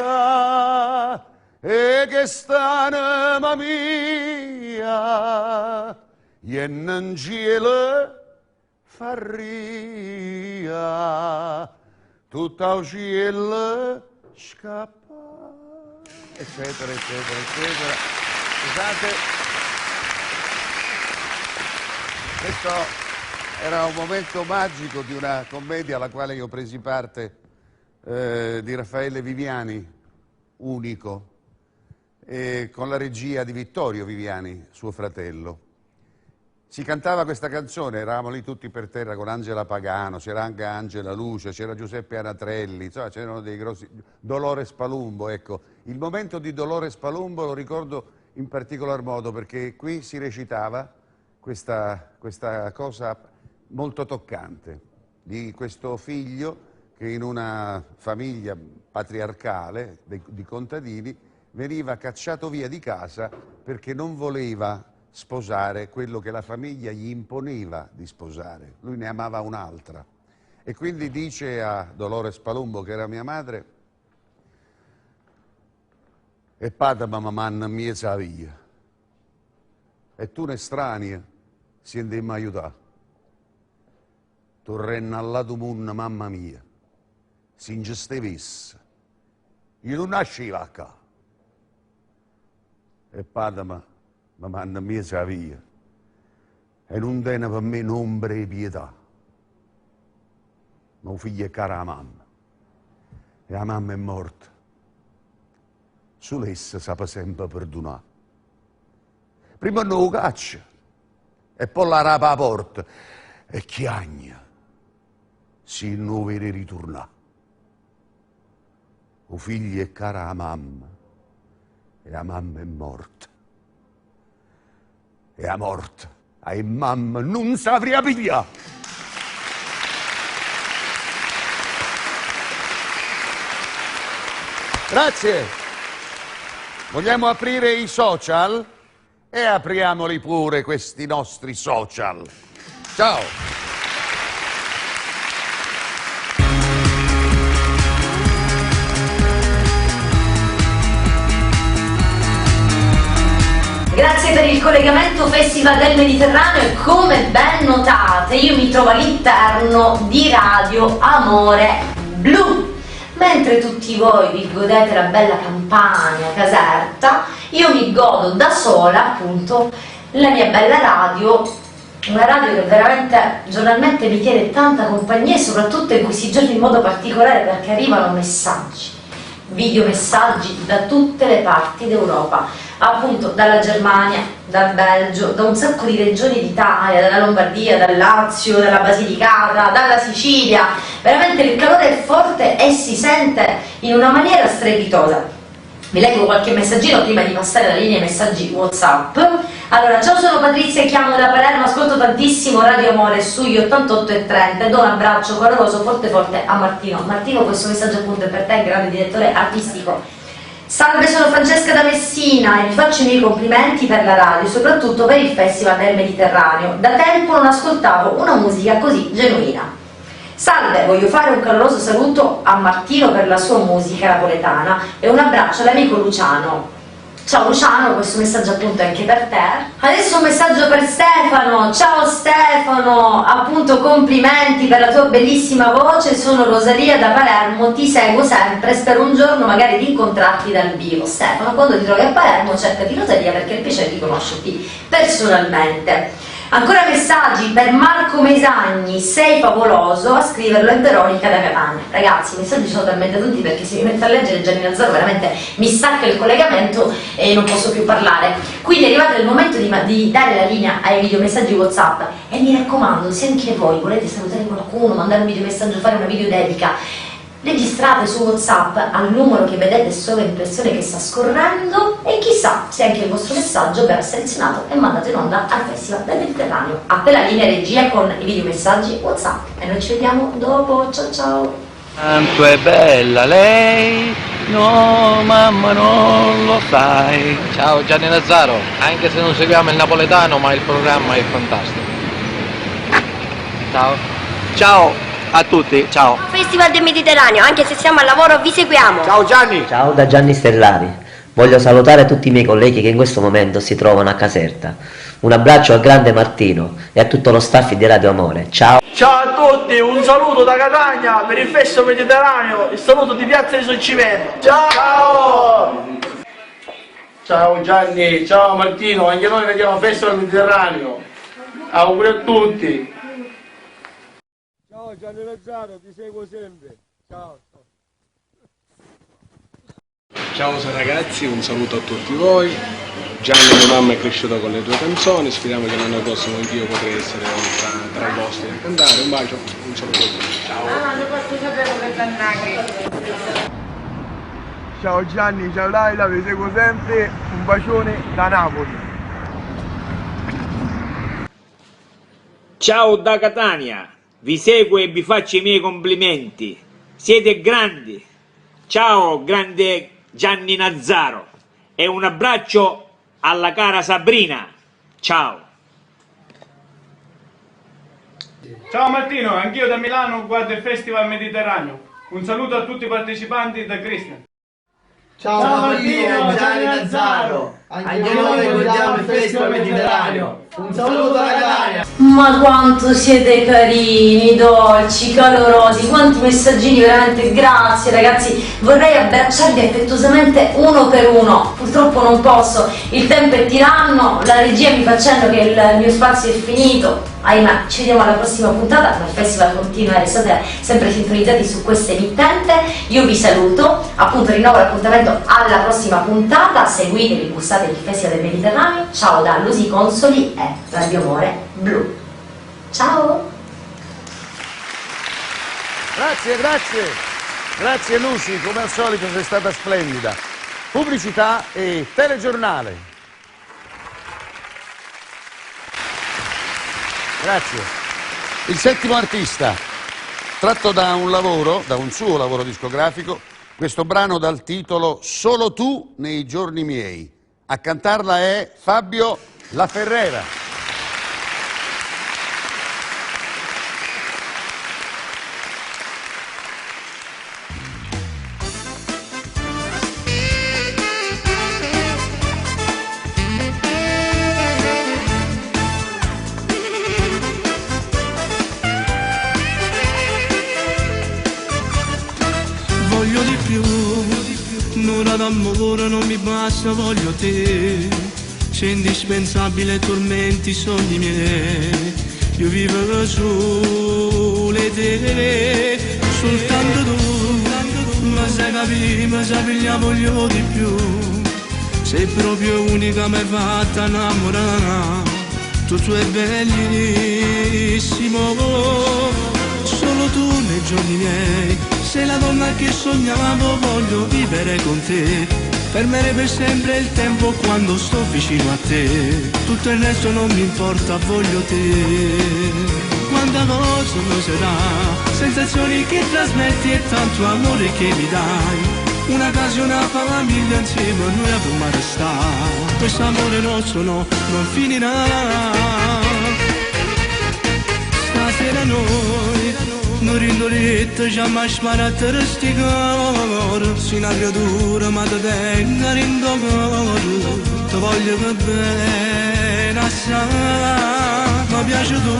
e che stanima mia e non cielo farria tutta il cielo scappa, eccetera, eccetera, eccetera. Scusate, questo era un momento magico di una commedia alla quale io ho presi parte, di Raffaele Viviani, unico, e con la regia di Vittorio Viviani, suo fratello. Si cantava questa canzone, eravamo lì tutti per terra con Angela Pagano, c'era anche Angela Luce, c'era Giuseppe Anatrelli, insomma c'erano dei grossi... Dolores Palumbo, ecco. Il momento di Dolores Palumbo lo ricordo in particolar modo perché qui si recitava questa cosa molto toccante di questo figlio che in una famiglia patriarcale di contadini veniva cacciato via di casa perché non voleva sposare quello che la famiglia gli imponeva di sposare. Lui ne amava un'altra. E quindi dice a Dolores Palumbo, che era mia madre, e padre ma manna mia via, e tu un'estranea si andiamo a aiutare. Tu renna alla tua munna, mamma mia, si ingestevesse, io non nasciva qua. E padre ma manna mia via, e non tiene per me un'ombra di pietà. Mio figlio è cara la mamma, e la mamma è morta. Su essa sapeva sempre perdonare. Prima non lo caccia, e poi la rapa a porta, e chiagna, si non vede ritornare. Il figlio è cara la mamma, e la mamma è morta. E la morte, e mamma non sapria pigliare. Grazie. Vogliamo aprire i social? E apriamoli pure questi nostri social. Ciao! Grazie per il collegamento Festival del Mediterraneo e come ben notate io mi trovo all'interno di Radio Amore Blu. Mentre tutti voi vi godete la bella Campania, Caserta, io mi godo da sola appunto la mia bella radio, una radio che veramente giornalmente mi chiede tanta compagnia e soprattutto in questi giorni in modo particolare perché arrivano messaggi, videomessaggi da tutte le parti d'Europa, appunto dalla Germania, dal Belgio, da un sacco di regioni d'Italia, dalla Lombardia, dal Lazio, dalla Basilicata, dalla Sicilia. Veramente il calore è forte e si sente in una maniera strepitosa. Vi leggo qualche messaggino prima di passare alla linea messaggi WhatsApp. Allora, ciao, sono Patrizia e chiamo da Palermo, ascolto tantissimo Radio Amore sugli 88,30 e do un abbraccio caloroso forte forte a Martino. Martino, questo messaggio appunto è per te, grande direttore artistico. Salve, sono Francesca da Messina e vi faccio i miei complimenti per la radio, soprattutto per il Festival del Mediterraneo. Da tempo non ascoltavo una musica così genuina. Salve, voglio fare un caloroso saluto a Martino per la sua musica napoletana e un abbraccio all'amico Luciano. Ciao Luciano, questo messaggio appunto è anche per te. Adesso un messaggio per Stefano. Ciao Stefano, appunto complimenti per la tua bellissima voce, sono Rosalia da Palermo, ti seguo sempre, spero un giorno magari di incontrarti dal vivo. Stefano, quando ti trovi a Palermo cercati Rosalia perché è il piacere di conoscerti personalmente. Ancora messaggi per Marco Mesagni, sei favoloso, a scriverlo è Veronica da Catania. Ragazzi, i messaggi sono talmente tanti perché se mi metto a leggere Gianni Nazzaro veramente mi stacca il collegamento e non posso più parlare. Quindi è arrivato il momento di dare la linea ai videomessaggi WhatsApp e mi raccomando, se anche voi volete salutare qualcuno, mandare un videomessaggio, fare una videodedica, registrate su WhatsApp al numero che vedete sovraimpressione che sta scorrendo e chissà se anche il vostro messaggio verrà selezionato e mandato in onda al Festival del Mediterraneo. A te la linea regia con i videomessaggi WhatsApp e noi ci vediamo dopo. Ciao ciao! Quanto è bella lei, no mamma non lo sai. Ciao Gianni Nazzaro, anche se non seguiamo il napoletano ma il programma è fantastico. Ciao. Ciao a tutti, ciao. Festival del Mediterraneo, anche se siamo al lavoro vi seguiamo. Ciao Gianni. Ciao da Gianni Stellari. Voglio salutare tutti i miei colleghi che in questo momento si trovano a Caserta. Un abbraccio al grande Martino e a tutto lo staff di Radio Amore. Ciao. Ciao a tutti, un saluto da Catania per il Festival Mediterraneo, il saluto di Piazza di Solcimento. Ciao! Ciao Gianni, ciao Martino, anche noi vediamo Festival Mediterraneo. Auguri a tutti. Ciao Gianni Nazzaro, ti seguo sempre. Ciao. Ciao ragazzi, un saluto a tutti voi. Gianni, mia mamma è cresciuta con le tue canzoni, speriamo che l'anno prossimo anch'io potrei essere tra i vostri a cantare. Un bacio, un saluto a tutti. Ciao. Ciao Gianni, ciao Laila, vi seguo sempre. Un bacione da Napoli. Ciao da Catania. Vi seguo e vi faccio i miei complimenti. Siete grandi. Ciao, grande Gianni Nazzaro. E un abbraccio alla cara Sabrina. Ciao. Ciao Martino, anch'io da Milano guardo il Festival Mediterraneo. Un saluto a tutti i partecipanti da Cristian. Ciao Martino, Gianni Nazzaro. Anche noi guardiamo il Festival Mediterraneo. Un saluto alla Catania. Ma quanto siete carini, dolci, calorosi, quanti messaggini, veramente grazie ragazzi, vorrei abbracciarvi affettuosamente uno per uno, purtroppo non posso, il tempo è tiranno, la regia mi fa cenno che il mio spazio è finito, ahimè, ci vediamo alla prossima puntata, ma il festival continua, restate sempre sintonizzati su questa emittente, io vi saluto, appunto rinnovo l'appuntamento alla prossima puntata, seguitevi, gustate il Festival del Mediterraneo, ciao da Lusi Consoli e Radio Amore Blu. Ciao! Grazie Lucy, come al solito sei stata splendida. Pubblicità e telegiornale. Grazie. Il settimo artista, tratto da un suo lavoro discografico, questo brano dal titolo Solo tu nei giorni miei. A cantarla è Fabio La Ferrera. Voglio di più, un'ora d'amore non mi basta, voglio te. Sei indispensabile, tormenti i sogni miei. Io vivo solo e te, soltanto tu. Ma sai capire, ma sai la voglio di più. Sei proprio unica, mi hai fatta innamorare. Tutto è bellissimo, solo tu nei giorni miei. Sei la donna che sognavo, voglio vivere con te. Fermare per sempre il tempo quando sto vicino a te. Tutto il resto non mi importa, voglio te. Quanta cosa mi sarà, sensazioni che trasmetti e tanto amore che mi dai. Una casa, una famiglia insieme a noi a mare sta. Questo amore nostro no, non finirà. Stasera noi non rindoletta, già mi sparato resticare. Sei una creatura ma ti tengo rindolare. Ti voglio che bene assai. Mi piace tu,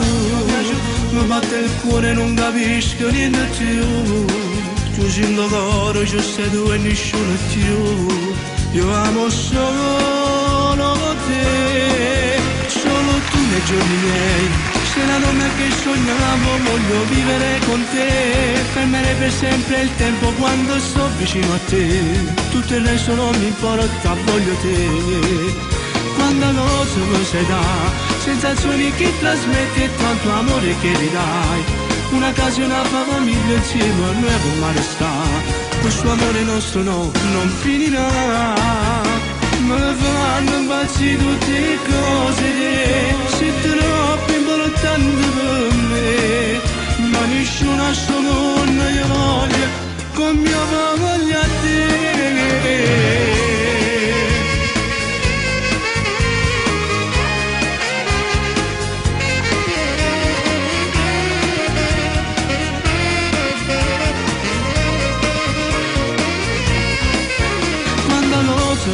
mi batte il cuore e non capisco niente più. Chiusi il cuore, ci sei tu e nessuno più. Io amo solo te, solo tu nei giorni miei. Sei la donna che sognavo, voglio vivere con te. Fermare per sempre il tempo quando sto vicino a te. Tutto il resto non mi importa, voglio te. Quanta cosa mi sai dà, sensazioni che trasmetti e tanto amore che mi dai. Una casa e una famiglia insieme a noi a mare sta. Questo amore nostro no, non finirà. Me ne fanno impazzire tutte le cose. Sei troppo importante per me. Ma nessuna solo io voglio, come io voglio a te.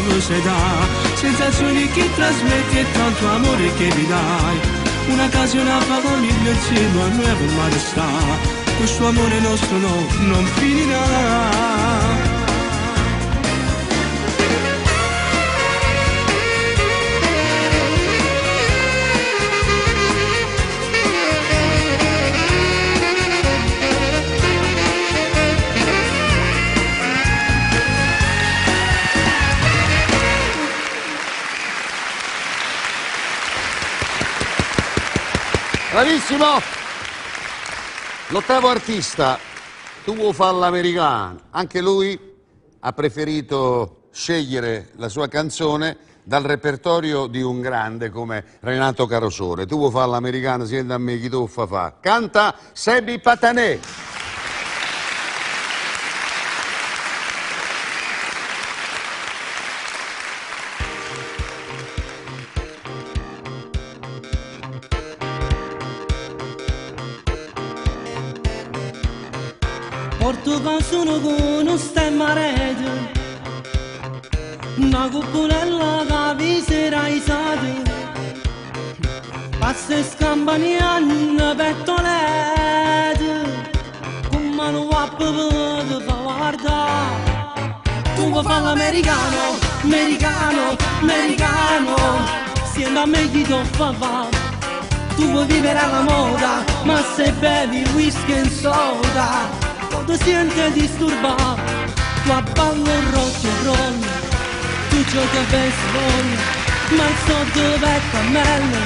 Lo sai dà, sensazioni che trasmetti e tanto amore che mi dai. Una casa e una famiglia insieme a noi a mare sta. Questo amore nostro no, non finirà. Bravissimo! L'ottavo artista, tu vuoi fare l'americano. Anche lui ha preferito scegliere la sua canzone dal repertorio di un grande come Renato Carosone. Tu vuoi fare l'americano, siente a me chi tu fa. Canta Sebi Patanè. Porto canzone con un stemma rete, una cupolella che vi sera isate, passa e scampani anni pettolette, con mano a per fa guardare. Tu vuoi fare l'americano, americano, americano, siendo a me chi ti fa. Tu vuoi vivere alla moda, ma se bevi whisky e soda, quando senti disturbato, tu abballo il rock and roll, tu giochi a baseball, ma il sotto cammello,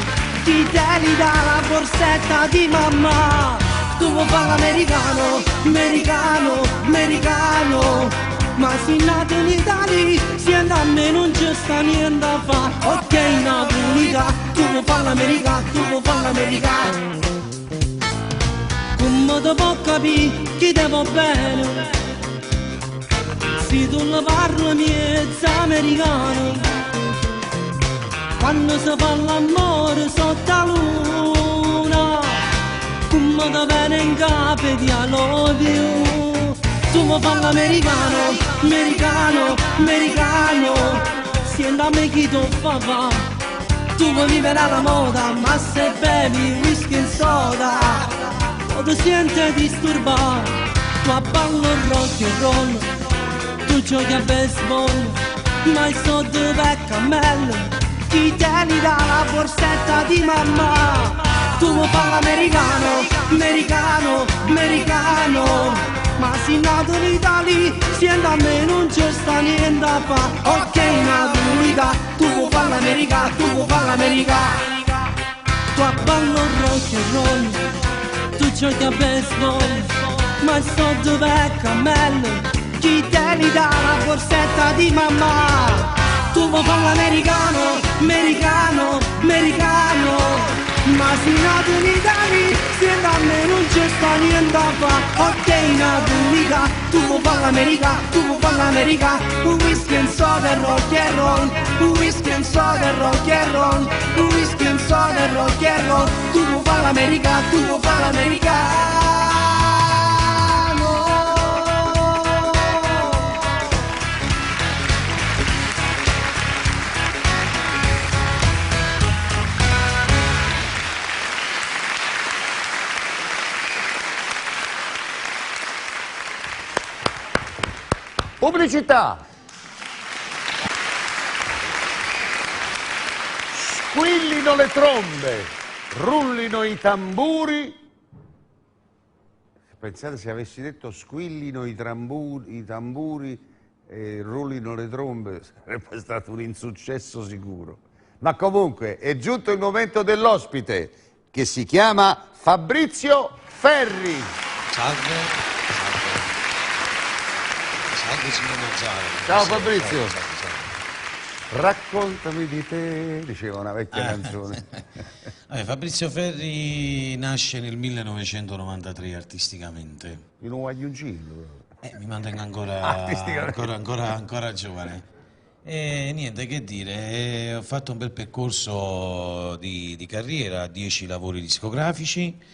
ti teli dalla borsetta di mamma. Tu vuoi fare l'americano, americano, americano, ma sei nato in Italia, siendo a me non c'è sta niente da fare. Ok, napolità, tu vuoi fare l'americano, tu vuoi fare l'americano. Come ti può capire chi ti va bene? se tu la parli miezza americano, quando si fa l'amore sotto la luna, come ti viene in capo di I love you. Tu mi fai l'americano, americano, americano, siendo a me chi tu fa. Tu vuoi vivere alla moda, ma se bevi whisky e soda, o ti senti disturbato, tu ballo rock and roll, tu giochi a baseball, ma il sotto vecchio cammello, chi tieni dalla borsetta di mamma. Tu vuoi fare l'americano, americano, americano, ma sei nato in Italia, siendo a me non c'è sta niente a fa. Ok, nato in Italia, tu vuoi fare l'America, tu vuoi fare l'America. Tu ballo rock and roll, tu giochi a baseball, ma sotto vecchio cammello, chi tieni dalla borsetta di mamma. Tu vuoi fare l'americano, americano, americano, ma sei nato in Italia, siendo a me non c'è sta niente a fa. Ok, nato in Italia, tu vuoi fare l'America, tu vuoi fare l'America. Un whisky and soda e rock and roll, un whisky and soda e rock and roll, un whisky and soda e rock and roll. Tu vuoi fare l'America, tu vuoi fare l'America. Pubblicità! Squillino le trombe, rullino i tamburi. Pensate se avessi detto squillino i tamburi e rullino le trombe, sarebbe stato un insuccesso sicuro. Ma comunque è giunto il momento dell'ospite, che si chiama Fabrizio Ferri. Salve. Salve signor Nazzaro. Ciao Fabrizio. Raccontami di te, diceva una vecchia canzone. Fabrizio Ferri nasce nel 1993 artisticamente. In un guagliuncillo. Mi mantengo ancora giovane. E niente che dire, ho fatto un bel percorso di carriera, 10 lavori discografici.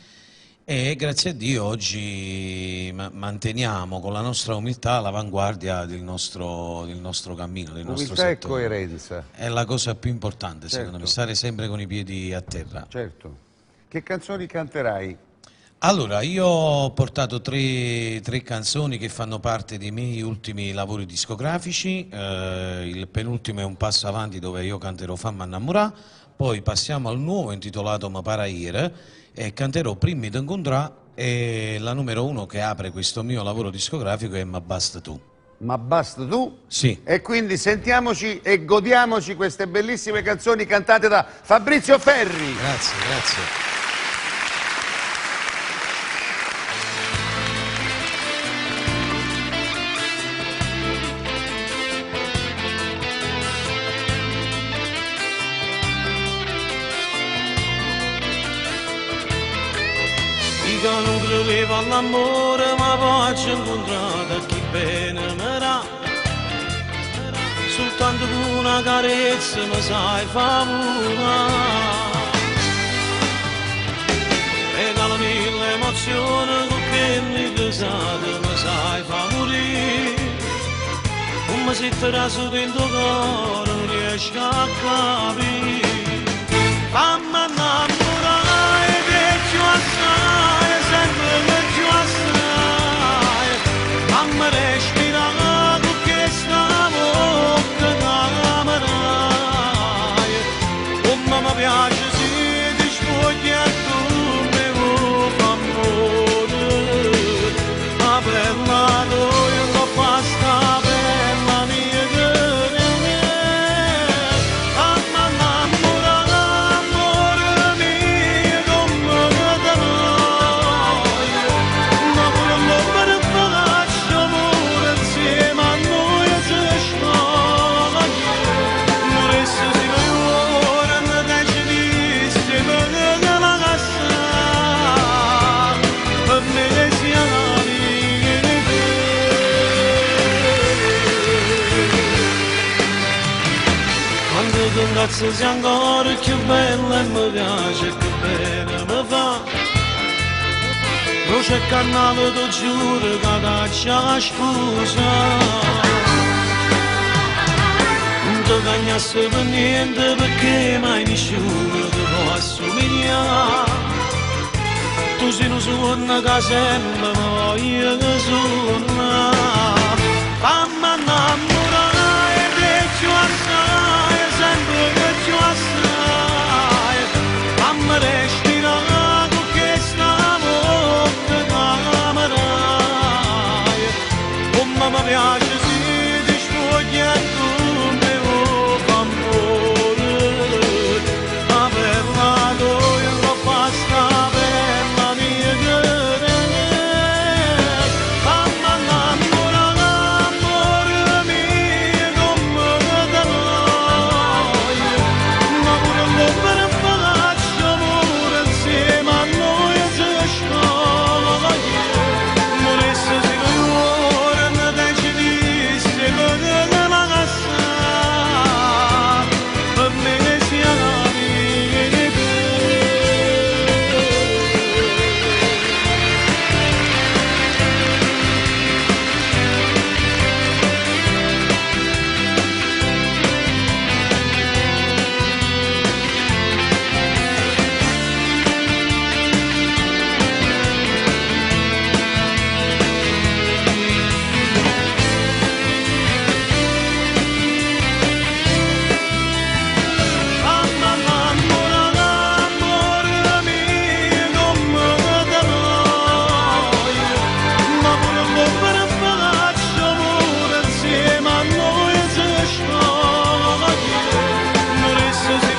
E grazie a Dio oggi manteniamo con la nostra umiltà l'avanguardia del nostro cammino, del nostro settore. Umiltà e coerenza. È la cosa più importante, certo, secondo me, stare sempre con i piedi a terra. Certo. Che canzoni canterai? Allora, io ho portato tre canzoni che fanno parte dei miei ultimi lavori discografici. Il penultimo è un passo avanti dove io canterò Fammi innamorà, poi passiamo al nuovo intitolato Ma Paraire, e canterò Prima di incontrà, e la numero 1 che apre questo mio lavoro discografico è Ma basta tu. Ma basta tu? Sì. E quindi sentiamoci e godiamoci queste bellissime canzoni cantate da Fabrizio Ferri. Grazie, grazie. Che non credevo all'amore, ma poi ci ho incontrato chi bene mi dà. Soltanto con una carezza mi sai fa volare. Regalami l'emozione con che mi pesate mi sai fa morire. Come se ti raso dentro cuore non riesco a capire. Fammi innamorare vecchio assai, sempre vecchio assai. Fammi respirare con questa bocca camerai. Come mi piace se ti spogli a tu mi vuoi amore. Ma bella noi lo basta bella mia che fammi innamorare, amore ragazza sei ancora più bella e mi piace più bene mi fa. Voce cannavo ti giuro che t'accia scusa. Non ti cagnasse per niente perché mai nessuno ti può assomigliare. Tu sei un suono che sempre mi voglio che suona. Fammi innamorare di più assai, sempre che più assai. Fammi respirare con questa botte che amerai. Come mi piace se ti spoglia con me amore. Ma per la tua non basta per la mia guerra. Fammi innamorare amore mio come te voglio. Ma pure un po' per faccio amore insieme a noi si scoglie. Morisse se ora ne decidisse che te la cassa. Per me sia la vita. Fammi innamorare amore mio come te voglio. Ma pure un po' per faccio amore insieme a noi si scoglie. Morisse se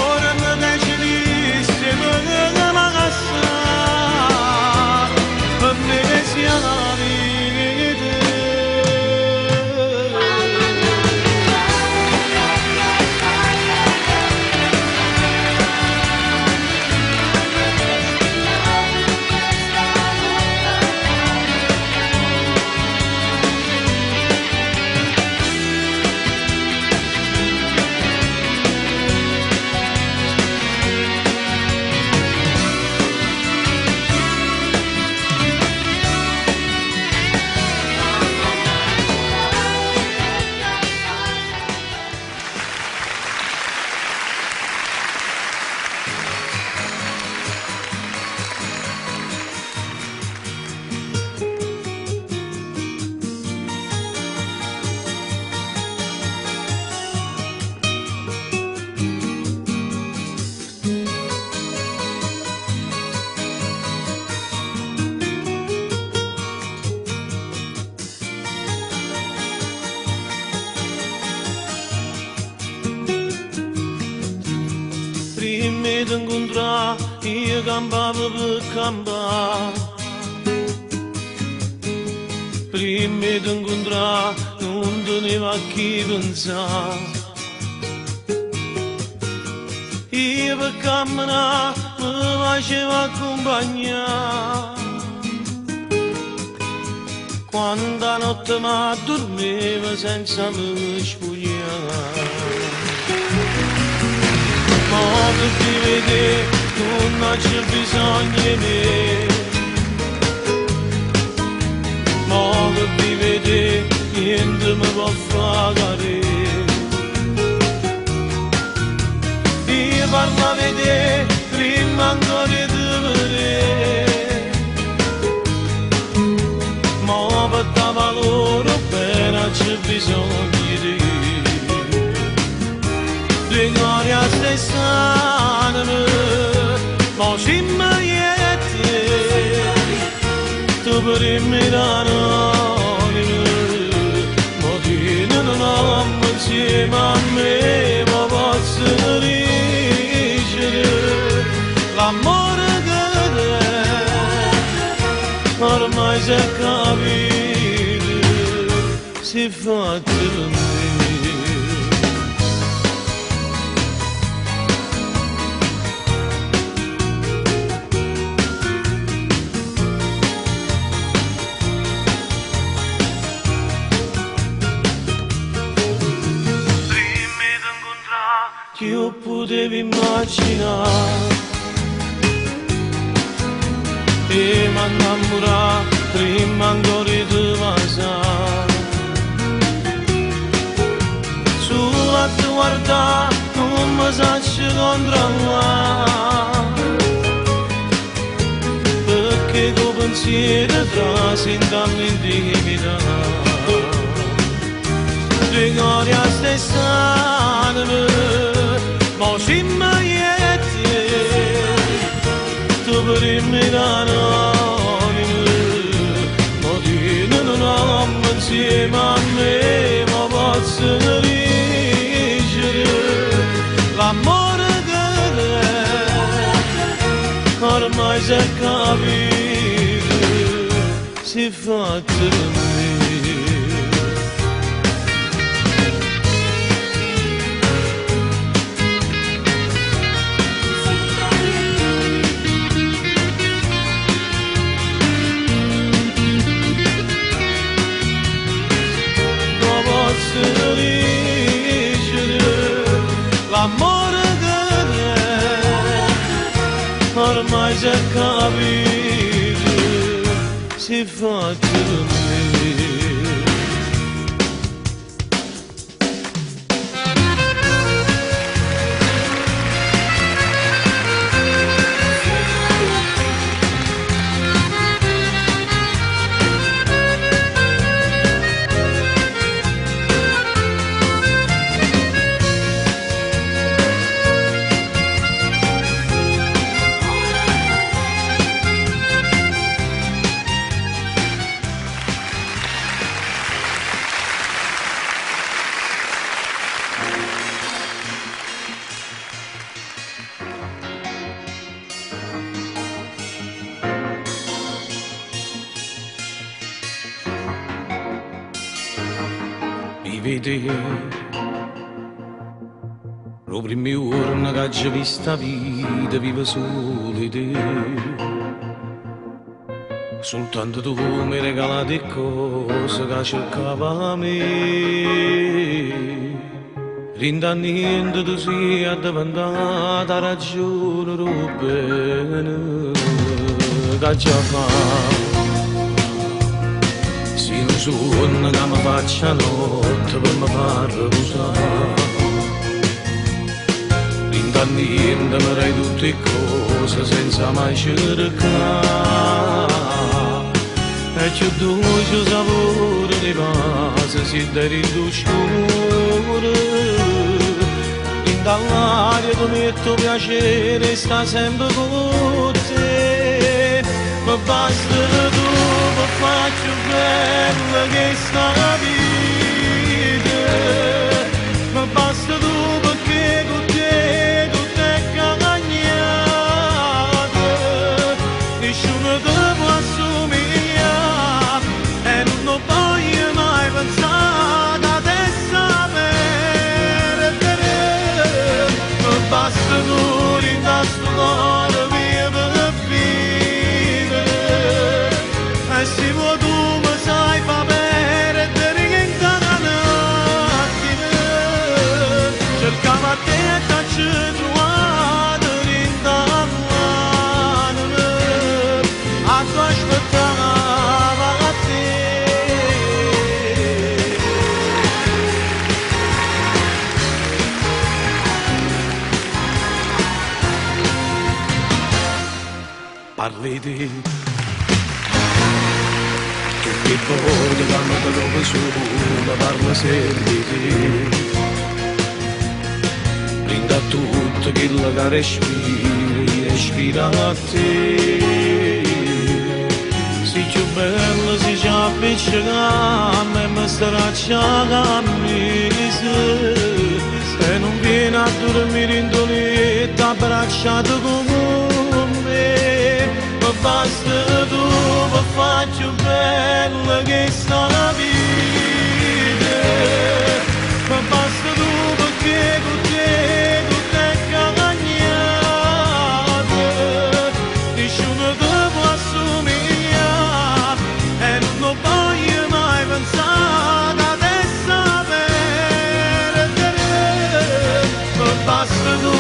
ora ne decidisse che te la cassa. Per me sia la vita. Prima di incontrare io campavo per campare. Prima di incontrare non tenevo a chi pensare. Io per camminare mi faceva accompagnare. Quando la notte mi dormiva senza me spogliare. Ma per ti vedere non c'è bisogno di me. Ma per ti vedere niente mi può fare. Io parlo a vedere prima ancora di vedere. Ma per dare valore bene c'è bisogno di te. Due gloria stessa anime, ma si magliette, tu per il miranime, ma ti non amo insieme a me, ma posso dicere l'amore che te, ormai si è capito, si è fatto per me. potevi immaginare. E mi innamorò prima ancora di passare. Sulla tua guarda non mi sacci controllare, perché tuo pensiero trascende l'intimità. Ricordi a stessa anima, ma si magliette, tu per me l'anonimo, ma ti non amo insieme a me, ma posso riuscire. L'amore che ormai si è capito, si è fatto per me. L'amore che ormai si è capito, si è fatto per me. Vedi, lo primo giorno che ci vista vita vive solo di te. Soltanto tu mi regalate cose che cercava a me. Rintanniente tu sia diventata ragione del bene che già fa. Si non suona che mi faccia notte per mi far riposare. Rintanniente mi dai tutte cose senza mai cercare. E c'è dolce sapore di pace si dai tu sciore. Dall'aria tu metto piacere sta sempre con te. Ma basta tu per faccio bella che sta vita. Ma basta tu perché con te tutto è cagnato. Nessuno ti può assomigliare e non voglio mai pensare a te sapere. Basta tu rindasto l'ora mia per vivere. E se vuoi tu mi sai fa perdere che in una attimo cercavo a te e t'acci trovato rindall'anima. A tu aspettava a te. Parli di tutti i voti che hanno trovato solo, parla sempre di te. Brinda tutto quello che respiri, respira a te. Si più bello, si ci avvicina e mi straccia a me. Se non vieni a dormire in doletta, abbracciato con me. Ma basta tu per faccio bella che sta la vita. Ma basta tu perché con te tutto è cagnato. Nessuno ti può assomigliare e non voglio mai pensare a te sapere. Ma basta tu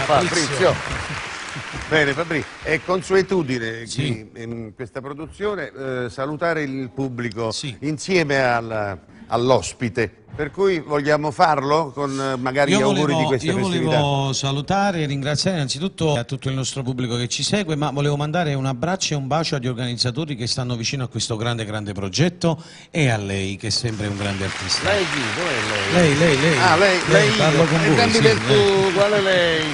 Fabrizio. Bene Fabrizio, è consuetudine qui, in questa produzione salutare il pubblico insieme all'ospite, per cui vogliamo farlo con magari gli auguri di queste festività. Io volevo salutare e ringraziare innanzitutto a tutto il nostro pubblico che ci segue, ma volevo mandare un abbraccio e un bacio agli organizzatori che stanno vicino a questo grande progetto e a lei che è sempre un grande artista. Lei chi? Dov'è lei? Lei. Ah, lei parlo con voi. Cambi del tu, quale lei?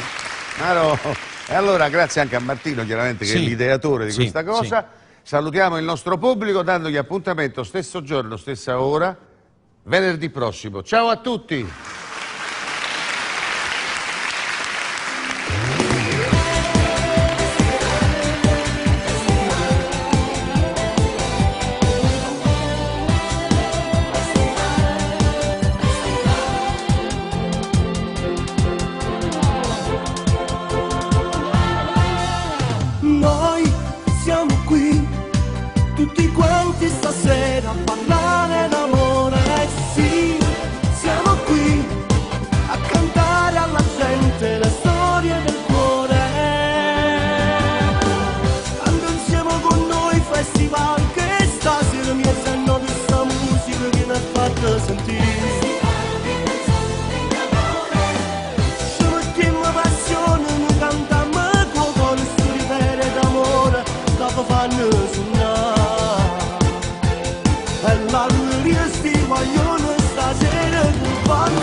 Ah no. E allora grazie anche a Martino chiaramente che è l'ideatore di questa cosa. Salutiamo il nostro pubblico dandogli appuntamento stesso giorno, stessa ora, venerdì prossimo. Ciao a tutti! Noi siamo qui, tutti quanti stasera a parlare d'amore, sì, siamo qui a cantare alla gente le storie del cuore. Ando insieme con noi festival che stasera mi sento di sta musica che mi ha fatto sentire. Ci mettiamo passione, mi cantiamo con cuore, storie d'amore, dopo fanno suonare. E la luce sti vogliono stasera che fanno